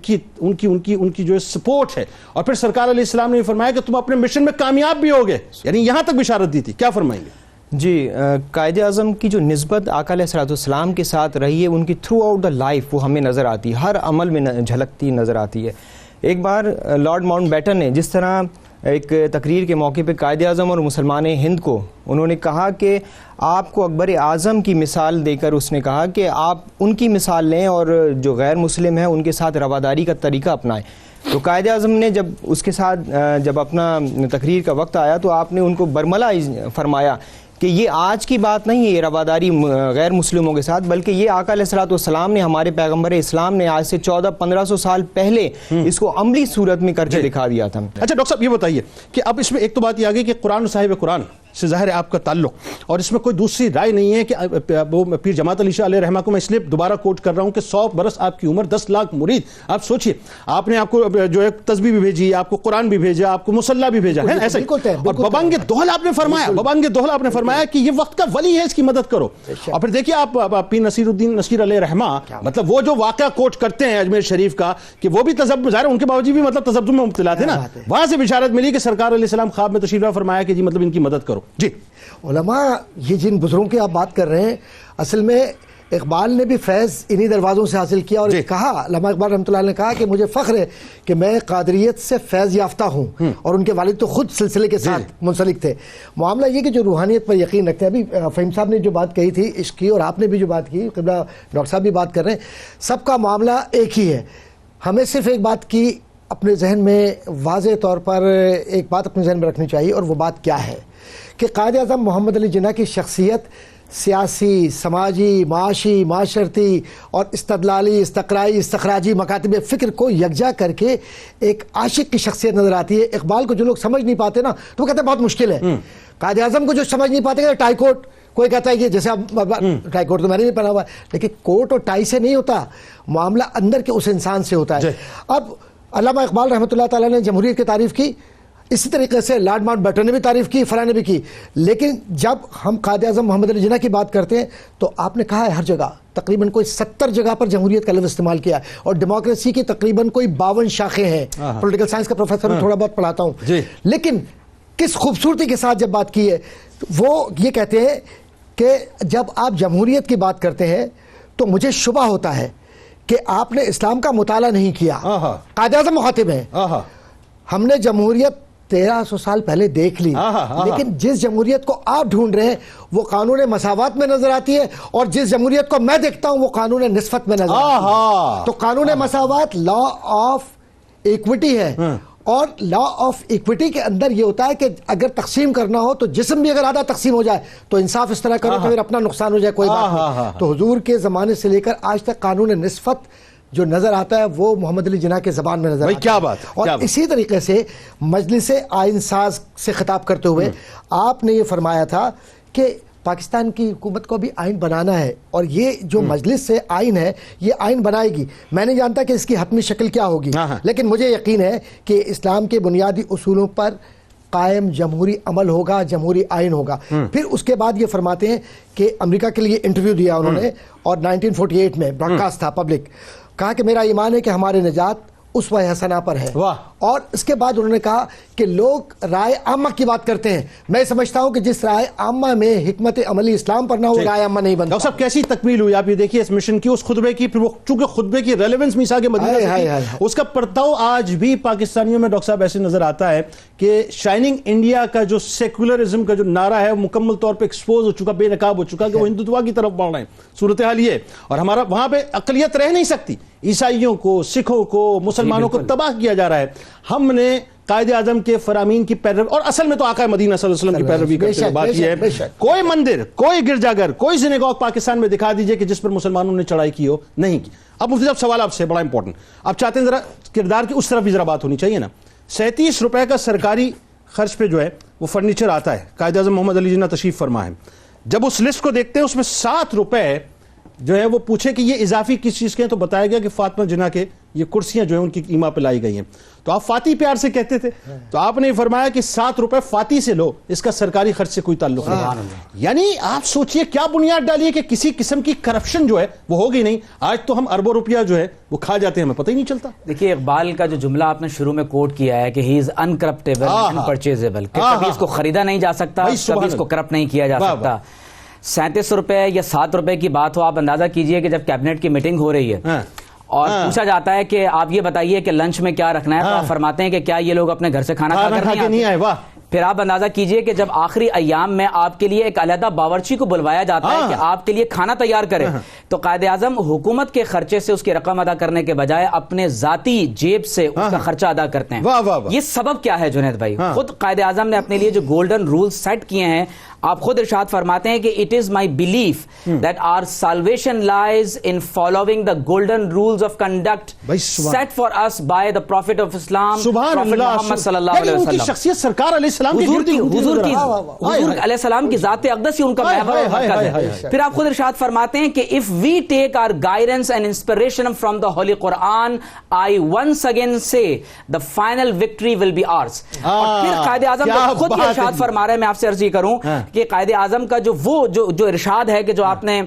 کی جو سپورٹ ہے، اور پھر سرکار علیہ السلام نے فرمایا کہ تم اپنے مشن میں کامیاب بھی ہوگے، یعنی یہاں تک بشارت دی تھی. کیا فرمائیں گے؟ جی قائد اعظم کی جو نسبت آقا علیہ الصلوۃ والسلام کے ساتھ رہی ہے ان کی تھرو آؤٹ دا لائف وہ ہمیں نظر آتی ہے، ہر عمل میں جھلکتی نظر آتی ہے. ایک بار لارڈ ماؤنٹ بیٹن نے جس طرح ایک تقریر کے موقع پہ قائد اعظم اور مسلمان ہند کو انہوں نے کہا کہ آپ کو اکبر اعظم کی مثال دے کر اس نے کہا کہ آپ ان کی مثال لیں اور جو غیر مسلم ہیں ان کے ساتھ رواداری کا طریقہ اپنائیں. تو قائد اعظم نے جب اس کے ساتھ جب اپنا تقریر کا وقت آیا تو آپ نے ان کو برملا فرمایا کہ یہ آج کی بات نہیں ہے یہ رواداری غیر مسلموں کے ساتھ، بلکہ یہ آقا علیہ الصلوۃ والسلام نے ہمارے پیغمبر اسلام نے آج سے 1400-1500 سال پہلے اس کو عملی صورت میں کر کے دکھا دیا تھا. اچھا ڈاکٹر صاحب یہ بتائیے کہ اب اس میں ایک تو بات یہ آ گئی کہ قرآن و صاحب قرآن سے ظاہر ہے آپ کا تعلق، اور اس میں کوئی دوسری رائے نہیں ہے کہ وہ پیر جماعت علی شاہ علیہ رحمہ کو میں اس لیے دوبارہ کوٹ کر رہا ہوں کہ 100 برس آپ کی عمر، 10 لاکھ مرید. آپ سوچئے آپ نے آپ کو جو ہے تسبیح بھی بھیجی، آپ کو قرآن بھی بھیجا، آپ کو مصلی بھی بھیجا ہے ایسا ہی. اور ببانگ دوہل آپ نے فرمایا، ببانگ دوہل آپ نے فرمایا کہ یہ وقت کا ولی ہے، اس کی مدد کرو. اور پھر دیکھیے آپ پیر نصیر الدین نصیر علیہ رحمہ مطلب وہ جو واقعہ کوٹ کرتے ہیں اجمیر شریف کا کہ وہ بھی تذبذب ظاہر ان کے باوجود بھی مطلب تذبذب میں مبتلا تھے نا، وہاں سے بشارت ملی کہ سرکار علیہ السلام خواب میں تشریف فرمایا کہ جی مطلب ان کی مدد کرو. جی علماء یہ جن بزرگوں کی آپ بات کر رہے ہیں اصل میں اقبال نے بھی فیض انہی دروازوں سے حاصل کیا اور کہا، علامہ اقبال رحمۃ اللہ علیہ نے کہا کہ مجھے فخر ہے کہ میں قادریت سے فیض یافتہ ہوں، اور ان کے والد تو خود سلسلے کے ساتھ منسلک تھے۔ معاملہ یہ کہ جو روحانیت پر یقین رکھتے ہیں، ابھی فہیم صاحب نے جو بات کہی تھی عشق کی، اور آپ نے بھی جو بات کی، قبلہ ڈاکٹر صاحب بھی بات کر رہے ہیں، سب کا معاملہ ایک ہی ہے۔ ہمیں صرف ایک بات کی اپنے ذہن میں واضح طور پر ایک بات اپنے ذہن میں رکھنی چاہیے، اور وہ بات کیا ہے کہ قائد اعظم محمد علی جناح کی شخصیت سیاسی، سماجی، معاشی، معاشرتی اور استدلالی، استقرائی، استخراجی مکاتب فکر کو یکجا کر کے ایک عاشق کی شخصیت نظر آتی ہے۔ اقبال کو جو لوگ سمجھ نہیں پاتے نا تو وہ کہتے ہیں بہت مشکل ہے۔ قائد اعظم کو جو سمجھ نہیں پاتے کہ ٹائی کوٹ، کوئی کہتا ہے کہ جیسے اب ٹائی کوٹ تو میں نے نہیں پہنا ہوا ہے، لیکن کوٹ اور ٹائی سے نہیں ہوتا، معاملہ اندر کے اس انسان سے ہوتا ہے۔ اب علامہ اقبال رحمۃ اللہ تعالیٰ نے جمہوریت کی تعریف کی، اسی طریقے سے لارڈ ماؤنٹ بیٹن نے بھی تعریف کی، فلاں نے بھی کی، لیکن جب ہم قائد اعظم محمد علی جناح کی بات کرتے ہیں تو آپ نے کہا ہے ہر جگہ تقریباً کوئی 70 جگہ پر جمہوریت کا لفظ استعمال کیا ہے، اور ڈیموکریسی کی تقریباً کوئی 52 شاخیں ہیں۔ پولیٹیکل سائنس کا پروفیسر میں تھوڑا بہت پڑھاتا ہوں، لیکن کس خوبصورتی کے ساتھ جب بات کی ہے، وہ یہ کہتے ہیں کہ جب آپ جمہوریت کی بات کرتے ہیں تو مجھے شبہ ہوتا ہے کہ آپ نے اسلام کا مطالعہ نہیں کیا۔ قائد اعظم مخاطب ہیں، ہم نے جمہوریت 1300 سال پہلے دیکھ لی، لیکن جس جمہوریت کو آپ ڈھونڈ رہے ہیں وہ قانون مساوات میں نظر آتی ہے، اور جس جمہوریت کو میں دیکھتا ہوں وہ قانون نسبت میں نظر آتی ہے۔ تو قانون مساوات لا آف ایکوٹی ہے، اور لا آف ایکوٹی کے اندر یہ ہوتا ہے کہ اگر تقسیم کرنا ہو تو جسم بھی اگر آدھا تقسیم ہو جائے تو انصاف اس طرح کرو کہ پھر اپنا نقصان ہو جائے، کوئی بات نہیں۔ تو حضور کے زمانے سے لے کر آج تک قانون نسبت جو نظر آتا ہے وہ محمد علی جناح کے زبان میں نظر آتا ہے۔ کیا بات، اور اسی طریقے سے مجلس آئین ساز سے خطاب کرتے ہوئے آپ نے یہ فرمایا تھا کہ پاکستان کی حکومت کو بھی آئین بنانا ہے، اور یہ جو مجلس سے آئین ہے یہ آئین بنائے گی۔ میں نہیں جانتا کہ اس کی حتمی شکل کیا ہوگی، لیکن مجھے یقین ہے کہ اسلام کے بنیادی اصولوں پر قائم جمہوری عمل ہوگا، جمہوری آئین ہوگا۔ پھر اس کے بعد یہ فرماتے ہیں کہ امریکہ کے لیے انٹرویو دیا انہوں نے، اور 1948 میں براڈ کاسٹ تھا پبلک، کہا کہ میرا ایمان ہے کہ ہماری نجات اسوہ حسنہ پر ہے۔ اور اس کے بعد انہوں نے کہا کہ لوگ رائے عامہ کی بات کرتے ہیں، میں سمجھتا ہوں کہ جس رائے عامہ میں حکمت عملی اسلام پر نہ ہو رائے عامہ نہیں بنتا۔ ڈاکٹر صاحب کیسی تکمیل ہوئی آپ یہ دیکھیے اس مشن کی، اس خطبے کی، پھر وہ چونکہ خطبے کی ریلیونس میثاق مدینہ سے تھی، اس کا پرتاؤ آج بھی پاکستانیوں میں ڈاکٹر صاحب ایسے نظر آتا ہے کہ شائننگ انڈیا کا جو سیکولرزم کا جو نعرہ ہے وہ مکمل طور پہ ایکسپوز ہو چکا، بے نقاب ہو چکا کہ وہ ہندوتوا کی طرف بڑھ رہے ہیں۔ صورتحال یہ، اور ہمارا وہاں پہ اقلیت رہ نہیں سکتی، عیسائیوں کو، سکھوں کو، مسلمانوں کو تباہ کیا جا رہا ہے۔ ہم نے قائد اعظم کے فرامین کی پیروی، اور اصل میں تو آقا مدینہ صلی اللہ علیہ وسلم کی پیروی کرتے ہیں۔ بات یہ ہے کوئی مندر، کوئی گرجا گھر، کوئی سینیگوگ پاکستان میں دکھا دیجئے کہ جس پر مسلمانوں نے چڑھائی کی ہو، نہیں کی۔ اب مفتی صاحب سوال آپ سے بڑا امپورٹنٹ، آپ چاہتے ہیں ذرا کردار کی اس طرف بھی ذرا بات ہونی چاہیے نا۔ 37 روپے کا سرکاری خرچ پہ جو ہے وہ فرنیچر آتا ہے، قائد اعظم محمد علی جناح تشریف فرما ہے۔ جب اس لسٹ کو دیکھتے ہیں اس میں 7 روپے جو ہے وہ پوچھے کہ یہ اضافی کس چیز کے ہیں، تو بتایا گیا کہ فاطمہ جناح کے یہ کرسیاں جو ہیں ان کی ایما پہ لائی گئی ہیں۔ تو آپ فاتح پیار سے کہتے تھے، تو آپ نے فرمایا کہ 7 روپے فاتح سے لو، اس کا سرکاری خرچ سے کوئی تعلق نہیں۔ یعنی آپ سوچئے کیا بنیاد ڈالیے کہ کسی قسم کی کرپشن جو ہے وہ ہوگی نہیں۔ آج تو ہم اربوں روپیہ جو ہے وہ کھا جاتے ہیں، ہمیں پتہ ہی نہیں چلتا۔ دیکھیے اقبال کا جو جملہ آپ نے شروع میں کوٹ کیا ہے کہ ہی از انکرپٹیبل انپرچیزیبل، کہ کبھی اس کو خریدا نہیں جا سکتا، کبھی اس کو کرپٹ نہیں کیا جا سکتا۔ 37 روپے یا 7 روپے کی بات ہو، آپ اندازہ کیجئے کہ جب کیبنٹ کی میٹنگ ہو رہی ہے اور پوچھا جاتا ہے کہ آپ یہ بتائیے کہ لنچ میں کیا رکھنا ہے، تو آپ فرماتے ہیں کہ کیا یہ لوگ اپنے گھر سے کھانا کھا کر نہیں آئے۔ پھر آپ اندازہ کیجئے کہ جب آخری ایام میں آپ کے لیے ایک علیحدہ باورچی کو بلوایا جاتا ہے کہ آپ کے لیے کھانا تیار کرے، تو قائد اعظم حکومت کے خرچے سے اس کی رقم ادا کرنے کے بجائے اپنے ذاتی جیب سے اس کا خرچہ ادا کرتے ہیں۔ یہ سبب کیا ہے جنید بھائی؟ خود قائد اعظم نے اپنے لیے جو گولڈن رولز سیٹ کیے ہیں، آپ خود ارشاد فرماتے ہیں کہ it is my belief that our salvation lies in following the golden rules of conduct set for us by the prophet of Islam Muhammad صلی اللہ علیہ وسلم۔ شخصیت سرکار علیہ السلام حضور علیہ السلام کی ذات اقدس ہی ان کا محور و مرکز ہے۔ پھر آپ خود ارشاد فرماتے ہیں کہ if we take our guidance and inspiration from the Holy Quran, I once again say the final victory will be ours۔ اور پھر قائد اعظم خود یہ ارشاد فرما رہے ہیں، میں آپ سے عرض یہ کروں کہ قائد اعظم کا جو ارشاد ہے کہ جو آپ نے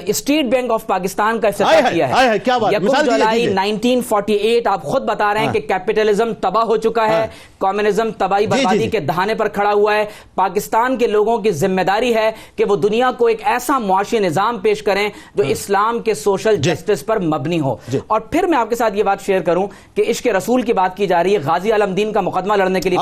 اسٹیٹ بینک آف پاکستان کا افتتاح کیا ہے 1 جولائی 1948، آپ خود بتا رہے ہیں کہ کیپٹلزم تباہ ہو چکا ہے، کمیونزم تباہی بربادی کے دہانے پر کھڑا ہوا ہے. پاکستان کے لوگوں کی ذمہ داری ہے کہ وہ دنیا کو ایک ایسا معاشی نظام پیش کریں جو اسلام کے سوشل جسٹس پر مبنی ہو. اور پھر میں آپ کے ساتھ یہ بات شیئر کروں کہ عشق رسول کی بات کی جا رہی ہے. غازی علمدین کا مقدمہ لڑنے کے لیے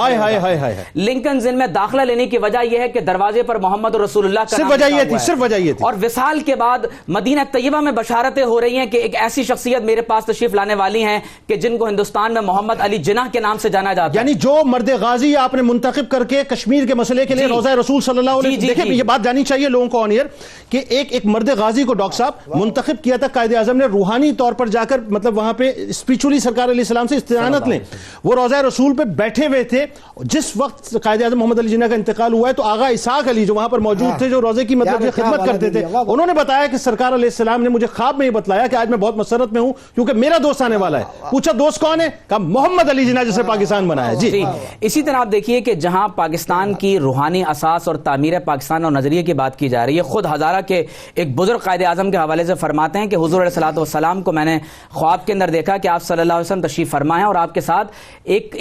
لنکنز ان میں داخلہ لینے کی وجہ یہ ہے کہ دروازے پر محمد رسول اللہ کا صرف وجہ یہ تھی, صرف وجہ یہ تھی. اور وصال کے بعد مدینہ طیبہ میں بشارتیں ہو رہی ہیں کہ ایک ایسی شخصیت میرے پاس تشریف لانے والی ہیں کہ جن کو ہندوستان میں محمد علی جناح کے نام سے جانا جاتا ہے. یعنی جو مرد غازی آپ نے منتخب کر کے کشمیر کے مسئلے کے لیے روضہ رسول صلی اللہ علیہ وسلم, دیکھیں یہ بات جانی چاہیے لوگوں کو آن ایئر کہ ایک مرد غازی کو ڈاکٹر صاحب منتخب کیا تھا قائد اعظم نے روحانی طور پر جا کر, مطلب وہاں پہ اسپریچولی سرکار علیہ السلام سے استعانت لیں. وہ روضہ رسول پہ بیٹھے ہوئے تھے جس وقت قائد اعظم محمد علی جناح کا انتقال ہوا ہے, تو آغا اسحاق علی جو وہاں پر موجود تھے, جو روضے کی مطلب خدمت کرتے تھے, انہوں نے بتایا کہ سرکار علیہ السلام نے مجھے خواب میں یہ بتلایا کہ آج میں بہت مسرت میں ہوں کیونکہ میرا دوست آنے والا ہے. پوچھا دوست کون ہے؟ کہا محمد علی جناح جسے پاکستان بنایا. جی اسی طرح آپ دیکھیے کہ جہاں پاکستان کی روحانی اساس اور تعمیر پاکستان اور نظریے کی بات کی جا رہی ہے, خود ہزارہ کے ایک بزرگ قائد اعظم کے حوالے سے فرماتے ہیں کہ حضور علیہ الصلوۃ والسلام کو میں نے خواب کے اندر دیکھا کہ آپ صلی اللہ علیہ وسلم تشریف فرما ہیں اور آپ کے ساتھ ایک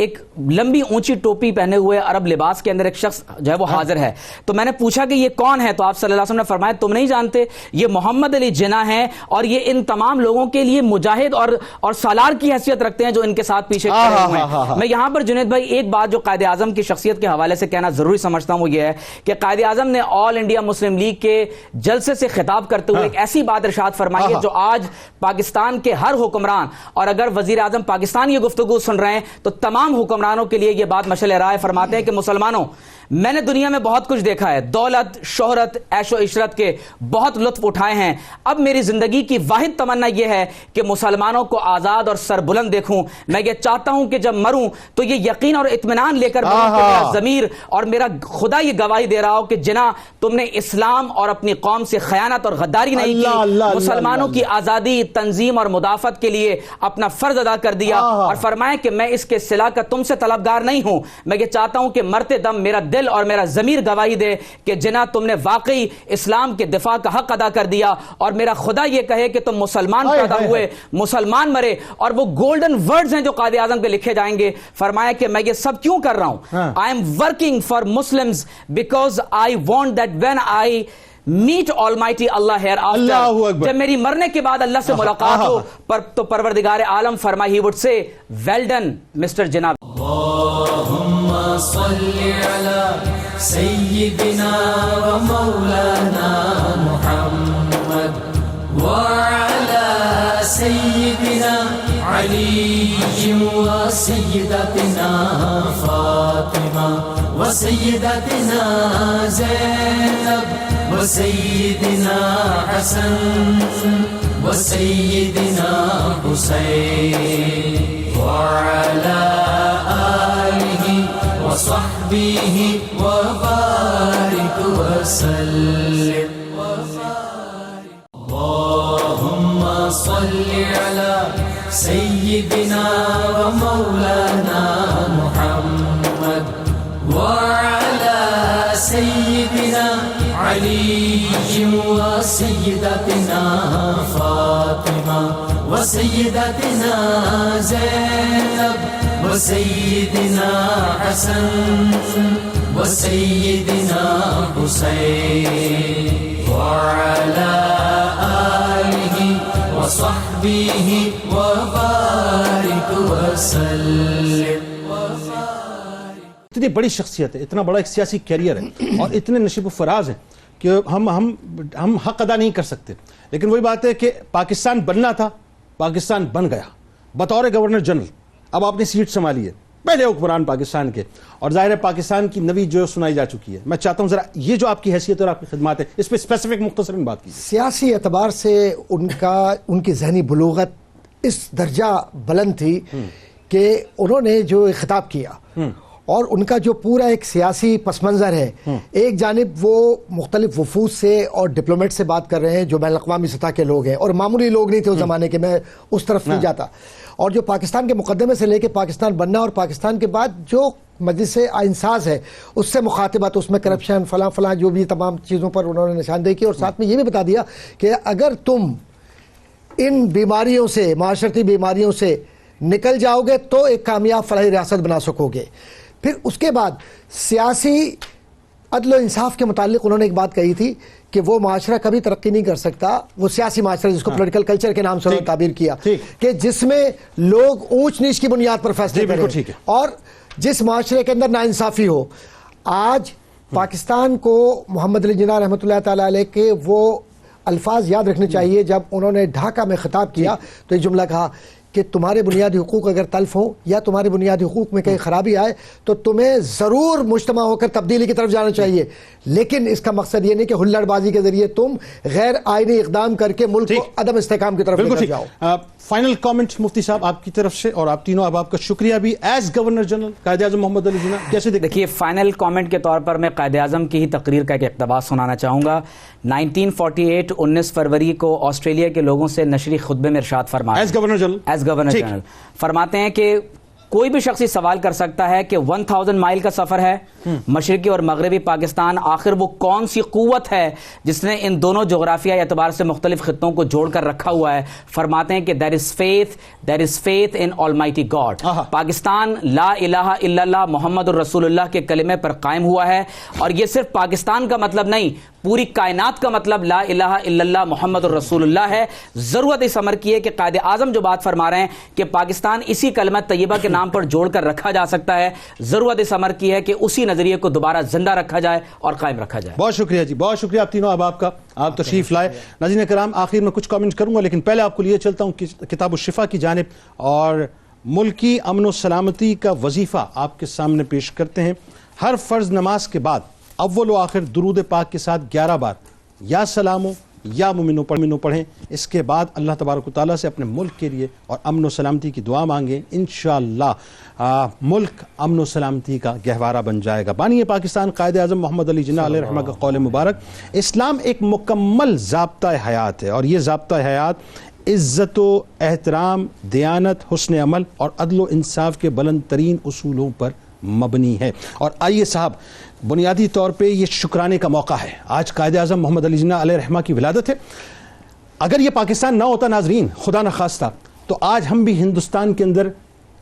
لمبی اونچی ٹوپی پہنے ہوئے عرب لباس کے اندر ایک شخص جو ہے وہ حاضر ہے. تو میں نے پوچھا کہ یہ کون ہے؟ تو آپ صلی اللہ علیہ وسلم نے فرمایا تم نہیں جانتے, یہ محمد علی جناح ہیں اور یہ ان تمام لوگوں کے لیے مجاہد اور سالار کی حیثیت رکھتے ہیں جو ان کے ساتھ پیچھے کھڑے ہوئے ہیں. میں یہاں پر جنید بھائی ایک بات جو قائد اعظم کی شخصیت کے حوالے سے کہنا ضروری سمجھتا ہوں وہ یہ ہے کہ قائد اعظم نے آل انڈیا مسلم لیگ کے جلسے سے خطاب کرتے ہوئے ایک ایسی بات ارشاد فرمائی ہے جو آج پاکستان کے ہر حکمران, اور اگر وزیر اعظم پاکستان یہ گفتگو سن رہے ہیں تو تمام حکمرانوں کے لیے یہ بات مشعل راہ فرماتے ہیں کہ مسلمانوں میں نے دنیا میں بہت کچھ دیکھا ہے, دولت, شہرت, عیش و عشرت کے بہت لطف اٹھائے ہیں. اب میری زندگی کی واحد تمنا یہ ہے کہ مسلمانوں کو آزاد اور سربلند دیکھوں. میں یہ چاہتا ہوں کہ جب مروں تو یہ یقین اور اطمینان لے کر مروں کہ میرا ضمیر اور میرا خدا یہ گواہی دے رہا ہو کہ جناح تم نے اسلام اور اپنی قوم سے خیانت اور غداری نہیں کی, مسلمانوں کی آزادی, تنظیم اور مدافعت کے لیے اپنا فرض ادا کر دیا. اور فرمایا کہ میں اس کے صلہ کا تم سے طلبگار نہیں ہوں, میں یہ چاہتا ہوں کہ مرتے دم میرا دل اور میرا ضمیر گواہی دے کہ جناح تم نے واقعی اسلام کے دفاع کا حق ادا کر دیا, اور میرا خدا یہ کہے کہ تم مسلمان پیدا ہوئے, مسلمان مرے. اور وہ گولڈن ورڈز ہیں جو قائد اعظم پہ لکھے جائیں گے. فرمایا کہ میں یہ سب کیوں کر رہا ہوں؟ I am working for Muslims because I want that when I meet Almighty Allah hereafter, جب میری مرنے کے بعد اللہ سے ملاقات ہو تو پروردگار عالم فرمائے he would say well done Mr. جناب. اللهم صل على سيدنا ومولانا محمد وعلى سيدنا علي وسيدتنا فاطمة وسيدتنا زينب وسيدنا حسن وسيدنا حسين وعلى آله وصحبه وبارك وسلم. اللهم صل على سيدنا ومولانا محمد وعلى سيدنا علي وسيدتنا فاطمة وسيدتنا زينب وسيدنا حسن وسيدنا حسين وعلى آله وصحبه وبارك وسلم. اتنی بڑی شخصیت ہے, اتنا بڑا ایک سیاسی کیریئر ہے اور اتنے نشیب و فراز ہیں کہ ہم حق ادا نہیں کر سکتے. لیکن وہی بات ہے کہ پاکستان بننا تھا, پاکستان بن گیا بطور گورنر جنرل. اب آپ نے سیٹ سنبھالی ہے, پہلے حکمران پاکستان کے, اور ظاہر ہے پاکستان کی نوی جو سنائی جا چکی ہے. میں چاہتا ہوں ذرا یہ جو آپ کی حیثیت اور آپ کی خدمات ہے اس پہ اسپیسیفک مختصراً بات کیجیے. سیاسی اعتبار سے ان کی ذہنی بلوغت اس درجہ بلند تھی کہ انہوں نے جو خطاب کیا اور ان کا جو پورا ایک سیاسی پس منظر ہے, ایک جانب وہ مختلف وفود سے اور ڈپلومیٹ سے بات کر رہے ہیں جو بین الاقوامی سطح کے لوگ ہیں اور معمولی لوگ نہیں تھے اس زمانے کے, میں اس طرف نہیں جاتا, اور جو پاکستان کے مقدمے سے لے کے پاکستان بننا اور پاکستان کے بعد جو مجلس آئین ساز ہے اس سے مخاطبت, اس میں کرپشن فلاں فلاں جو بھی تمام چیزوں پر انہوں نے نشاندہی کی, اور ساتھ میں یہ بھی بتا دیا کہ اگر تم ان بیماریوں سے, معاشرتی بیماریوں سے نکل جاؤ گے تو ایک کامیاب فلاحی ریاست بنا سکو گے. پھر اس کے بعد سیاسی عدل و انصاف کے متعلق انہوں نے ایک بات کہی تھی کہ وہ معاشرہ کبھی ترقی نہیں کر سکتا، وہ سیاسی معاشرہ جس کو پولیٹیکل کلچر کے نام سے انہوں نے تعبیر کیا، کہ جس میں لوگ اونچ نیچ کی بنیاد پر فیصلے کریں اور جس معاشرے کے اندر ناانصافی ہو. آج پاکستان کو محمد علی جناح رحمۃ اللہ تعالی علیہ کے وہ الفاظ یاد رکھنے چاہیے جب انہوں نے ڈھاکہ میں خطاب کیا تو یہ جملہ کہا کہ تمہارے بنیادی حقوق اگر تلف ہوں یا تمہارے بنیادی حقوق میں کہیں خرابی آئے تو تمہیں ضرور مجتمع ہو کر تبدیلی کی طرف جانا چاہیے، لیکن اس کا مقصد یہ نہیں کہ ہلڑ بازی کے ذریعے تم غیر آئینی اقدام کر کے ملک کو عدم استحکام کی طرف لے کر جاؤ. فائنل کامنٹ مفتی صاحب آپ کی طرف سے، اور آپ تینوں احباب کا شکریہ بھی as governor general Quaid Azam محمد علی جناح کیسے دیکھیے فائنل کامنٹ کے طور پر میں قائد اعظم کی ہی تقریر کا ایک اقتباس سنانا چاہوں گا. 1948 19 فروری کو آسٹریلیا کے لوگوں سے نشری خطبے میں ارشاد فرمایا ایز گورنر جنرل فرماتے ہیں کہ کوئی بھی شخص سوال کر سکتا ہے کہ 1000 مائل کا سفر ہے مشرقی اور مغربی پاکستان، آخر وہ کون سی قوت ہے جس نے ان دونوں جغرافیائی اعتبار سے مختلف خطوں کو جوڑ کر رکھا ہوا ہے. فرماتے ہیں کہ there is faith in Almighty God. Pakistan لا الہ الا اللہ محمد الرسول اللہ کے کلمے پر قائم ہوا ہے، اور یہ صرف پاکستان کا مطلب نہیں، پوری کائنات کا مطلب لا الہ الا اللہ محمد الرسول اللہ ہے. ضرورت اس امر کی ہے کہ قائد اعظم جو بات فرما رہے ہیں کہ پاکستان اسی کلمہ طیبہ کے نام پر جوڑ کر رکھا جا سکتا ہے، ضرورت اس امر کی ہے کہ اسی نظریے کو دوبارہ زندہ رکھا جائے اور قائم رکھا جائے. بہت شکریہ جی، بہت شکریہ آپ تینوں احباب کا، آپ تشریف لائے. ناظرین کرام آخر میں کچھ کامنٹ کروں گا، لیکن پہلے آپ کو لیے چلتا ہوں کتاب الشفا کی جانب، اور ملکی امن و سلامتی کا وظیفہ آپ کے سامنے پیش کرتے ہیں. ہر فرض نماز کے بعد اول و آخر درود پاک کے ساتھ 11 بار یا سلامو یا مومنو پڑھیں. اس کے بعد اللہ تبارک و تعالیٰ سے اپنے ملک کے لیے اور امن و سلامتی کی دعا مانگیں. انشاءاللہ ملک امن و سلامتی کا گہوارہ بن جائے گا. بانی پاکستان قائد اعظم محمد علی جناح علیہ رحمہ کا قول مبارک: اسلام ایک مکمل ضابطۂ حیات ہے، اور یہ ضابطۂ حیات عزت و احترام، دیانت، حسن عمل اور عدل و انصاف کے بلند ترین اصولوں پر مبنی ہے. اور آئیے صاحب، بنیادی طور پہ یہ شکرانے کا موقع ہے. آج قائد اعظم محمد علی جناح علیہ رحمہ کی ولادت ہے. اگر یہ پاکستان نہ ہوتا ناظرین، خدا نخواستہ، تو آج ہم بھی ہندوستان کے اندر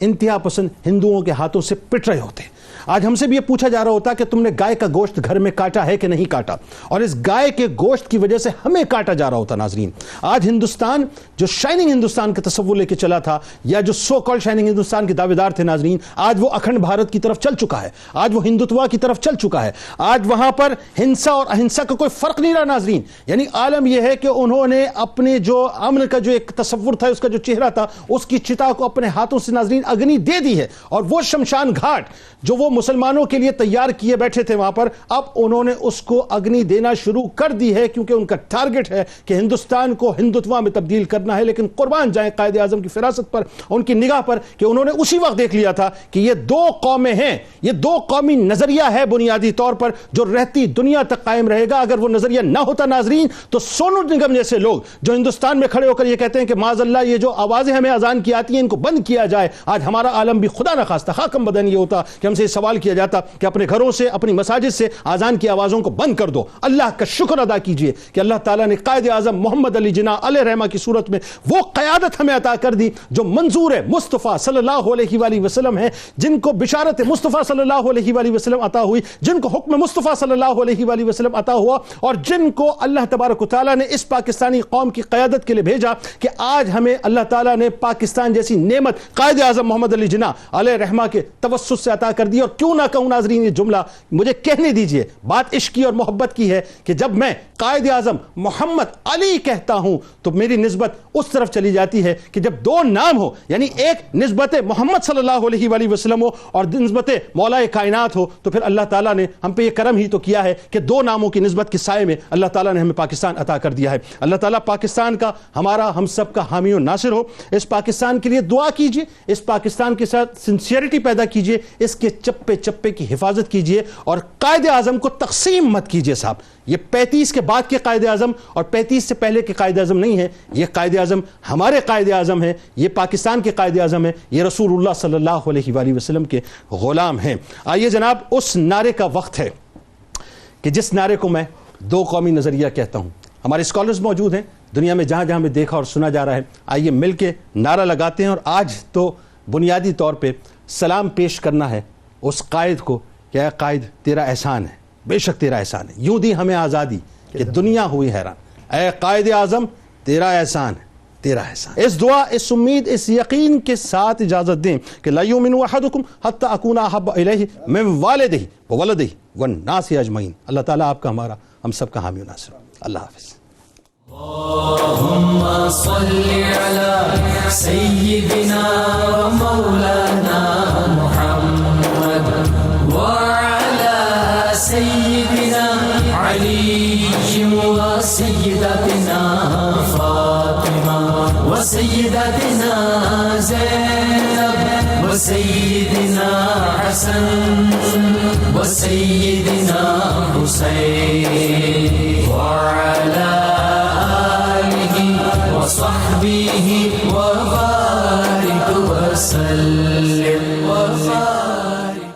انتہا پسند ہندوؤں کے ہاتھوں سے پٹ رہے ہوتے. آج ہم سے بھی یہ پوچھا جا رہا ہوتا کہ تم نے گائے کا گوشت گھر میں کاٹا ہے کہ نہیں کاٹا، اور اس گائے کے گوشت کی وجہ سے ہمیں کاٹا جا رہا ہوتا. ناظرین، آج ہندوستان جو شائننگ ہندوستان کا تصور لے کے چلا تھا، یا جو سو کال شائننگ ہندوستان کے دعوے دار تھے ناظرین، آج وہ اکھنڈ بھارت کی طرف چل چکا ہے، آج وہ ہندوتوا کی طرف چل چکا ہے. آج وہاں پر ہنسا اور اہنسا کا کوئی فرق نہیں رہا ناظرین. یعنی عالم یہ ہے کہ انہوں نے اپنے جو امن کا جو ایک تصور تھا، اس کا جو چہرہ تھا، اس کی چتا کو اپنے ہاتھوں سے ناظرین اگنی دے دی ہے. اور وہ شمشان گھاٹ جو وہ مسلمانوں کے لیے تیار کیے بیٹھے تھے وہاں پر، اب انہوں نے اس کو اگنی دینا شروع کر دی ہے، کیونکہ ان کا ٹارگٹ ہے کہ ہندوستان کو ہندوتوا میں تبدیل کرنا ہے. لیکن قربان جائیں قائد اعظم کی فراست پر، ان کی نگاہ پر، کہ انہوں نے اسی وقت دیکھ لیا تھا کہ یہ دو قومیں ہیں، یہ دو قومی نظریہ ہے بنیادی طور پر، جو رہتی دنیا تک قائم رہے گا. اگر وہ نظریہ نہ ہوتا ناظرین، تو سونو نگم جیسے لوگ جو ہندوستان میں کھڑے ہو کر یہ کہتے ہیں کہ معاذ اللہ یہ جو آوازیں ہمیں اذان کی آتی ہیں ان کو بند کیا جائے، آج ہمارا عالم بھی خدا نخواستہ خاکم بدن یہ ہوتا کہ ہم سے یہ سوال کیا جاتا کہ اپنے گھروں سے، اپنی مساجد سے اذان کی آوازوں کو بند کر دو. اللہ کا شکر ادا کیجئے کہ اللہ تعالیٰ نے قائد اعظم محمد علی جناح علیہ رحمہ کی صورت میں وہ قیادت ہمیں عطا کر دی جو منظور مصطفیٰ صلی اللہ علیہ وآلہ وسلم ہے، جن کو بشارت مصطفیٰ صلی اللہ علیہ وآلہ وسلم عطا ہوئی، جن کو حکم مصطفیٰ صلی اللہ علیہ وآلہ وسلم عطا ہوا، اور جن کو اللہ تبارک و تعالیٰ نے اس پاکستانی قوم کی قیادت کے لیے بھیجا کہ آج ہمیں اللہ تعالیٰ نے پاکستان جیسی نعمت قائد اعظم محمد علی جناح علیہ رحمہ کے توسط سے عطا کر دی. اور کیوں نہ کہوں ناظرین، یہ جملہ مجھے کہنے دیجئے، بات عشق کی اور محبت کی ہے کہ جب میں قائد اعظم محمد علی کہتا ہوں تو میری نسبت اس طرف چلی جاتی ہے کہ جب دو نام ہو، یعنی ایک نسبت محمد صلی اللہ علیہ وآلہ وسلم ہو اور نسبت مولا کائنات ہو، تو پھر اللہ تعالیٰ نے ہم پہ یہ کرم ہی تو کیا ہے کہ دو ناموں کی نسبت کے سائے میں اللہ تعالیٰ نے ہمیں پاکستان عطا کر دیا ہے. اللہ تعالیٰ پاکستان کا، ہمارا، ہم سب کا حامی و ناصر ہو. اس پاکستان کے لیے دعا کیجئے، اس پاکستان کے ساتھ سنسیئرٹی پیدا کیجئے، اس کے چپے چپے کی حفاظت کیجئے، اور قائد اعظم کو تقسیم مت کیجئے. صاحب، یہ 35 کے بعد کے قائد اعظم اور 35 سے پہلے کے قائد اعظم نہیں ہے. یہ قائد اعظم ہمارے قائد اعظم ہیں، یہ پاکستان کے قائد اعظم ہیں، یہ رسول اللہ صلی اللہ علیہ وآلہ وسلم کے غلام ہیں. آئیے جناب، اس نعرے کا وقت ہے کہ جس نعرے کو میں دو قومی نظریہ کہتا ہوں. ہمارے اسکالرز موجود ہیں دنیا میں جہاں جہاں میں دیکھا اور سنا جا رہا ہے. آئیے مل کے نعرہ لگاتے ہیں. اور آج تو بنیادی طور پہ سلام پیش کرنا ہے اس قائد کو کہ اے قائد تیرا احسان ہے, بے شک تیرا احسان ہے, یوں دی ہمیں آزادی کہ دنیا ہوئی حیران. اے قائد اعظم تیرا احسان ہے, تیرا احسان. اس دعا, اس امید, اس یقین کے ساتھ اجازت دیں کہ لا یؤمن احدکم حتی اکون احب الیہ من والدہ وولدہ والناس اجمعین. اللہ تعالیٰ آپ کا, ہمارا, ہم سب کا حامی و ناصر. اللہ حافظ. اللهم صل على سيدنا ومولانا محمد وعلى سيدنا علي وسيدتنا فاطمة وسيدتنا زينب وسيدنا حسن وسيدنا حسين وعلى وصحبه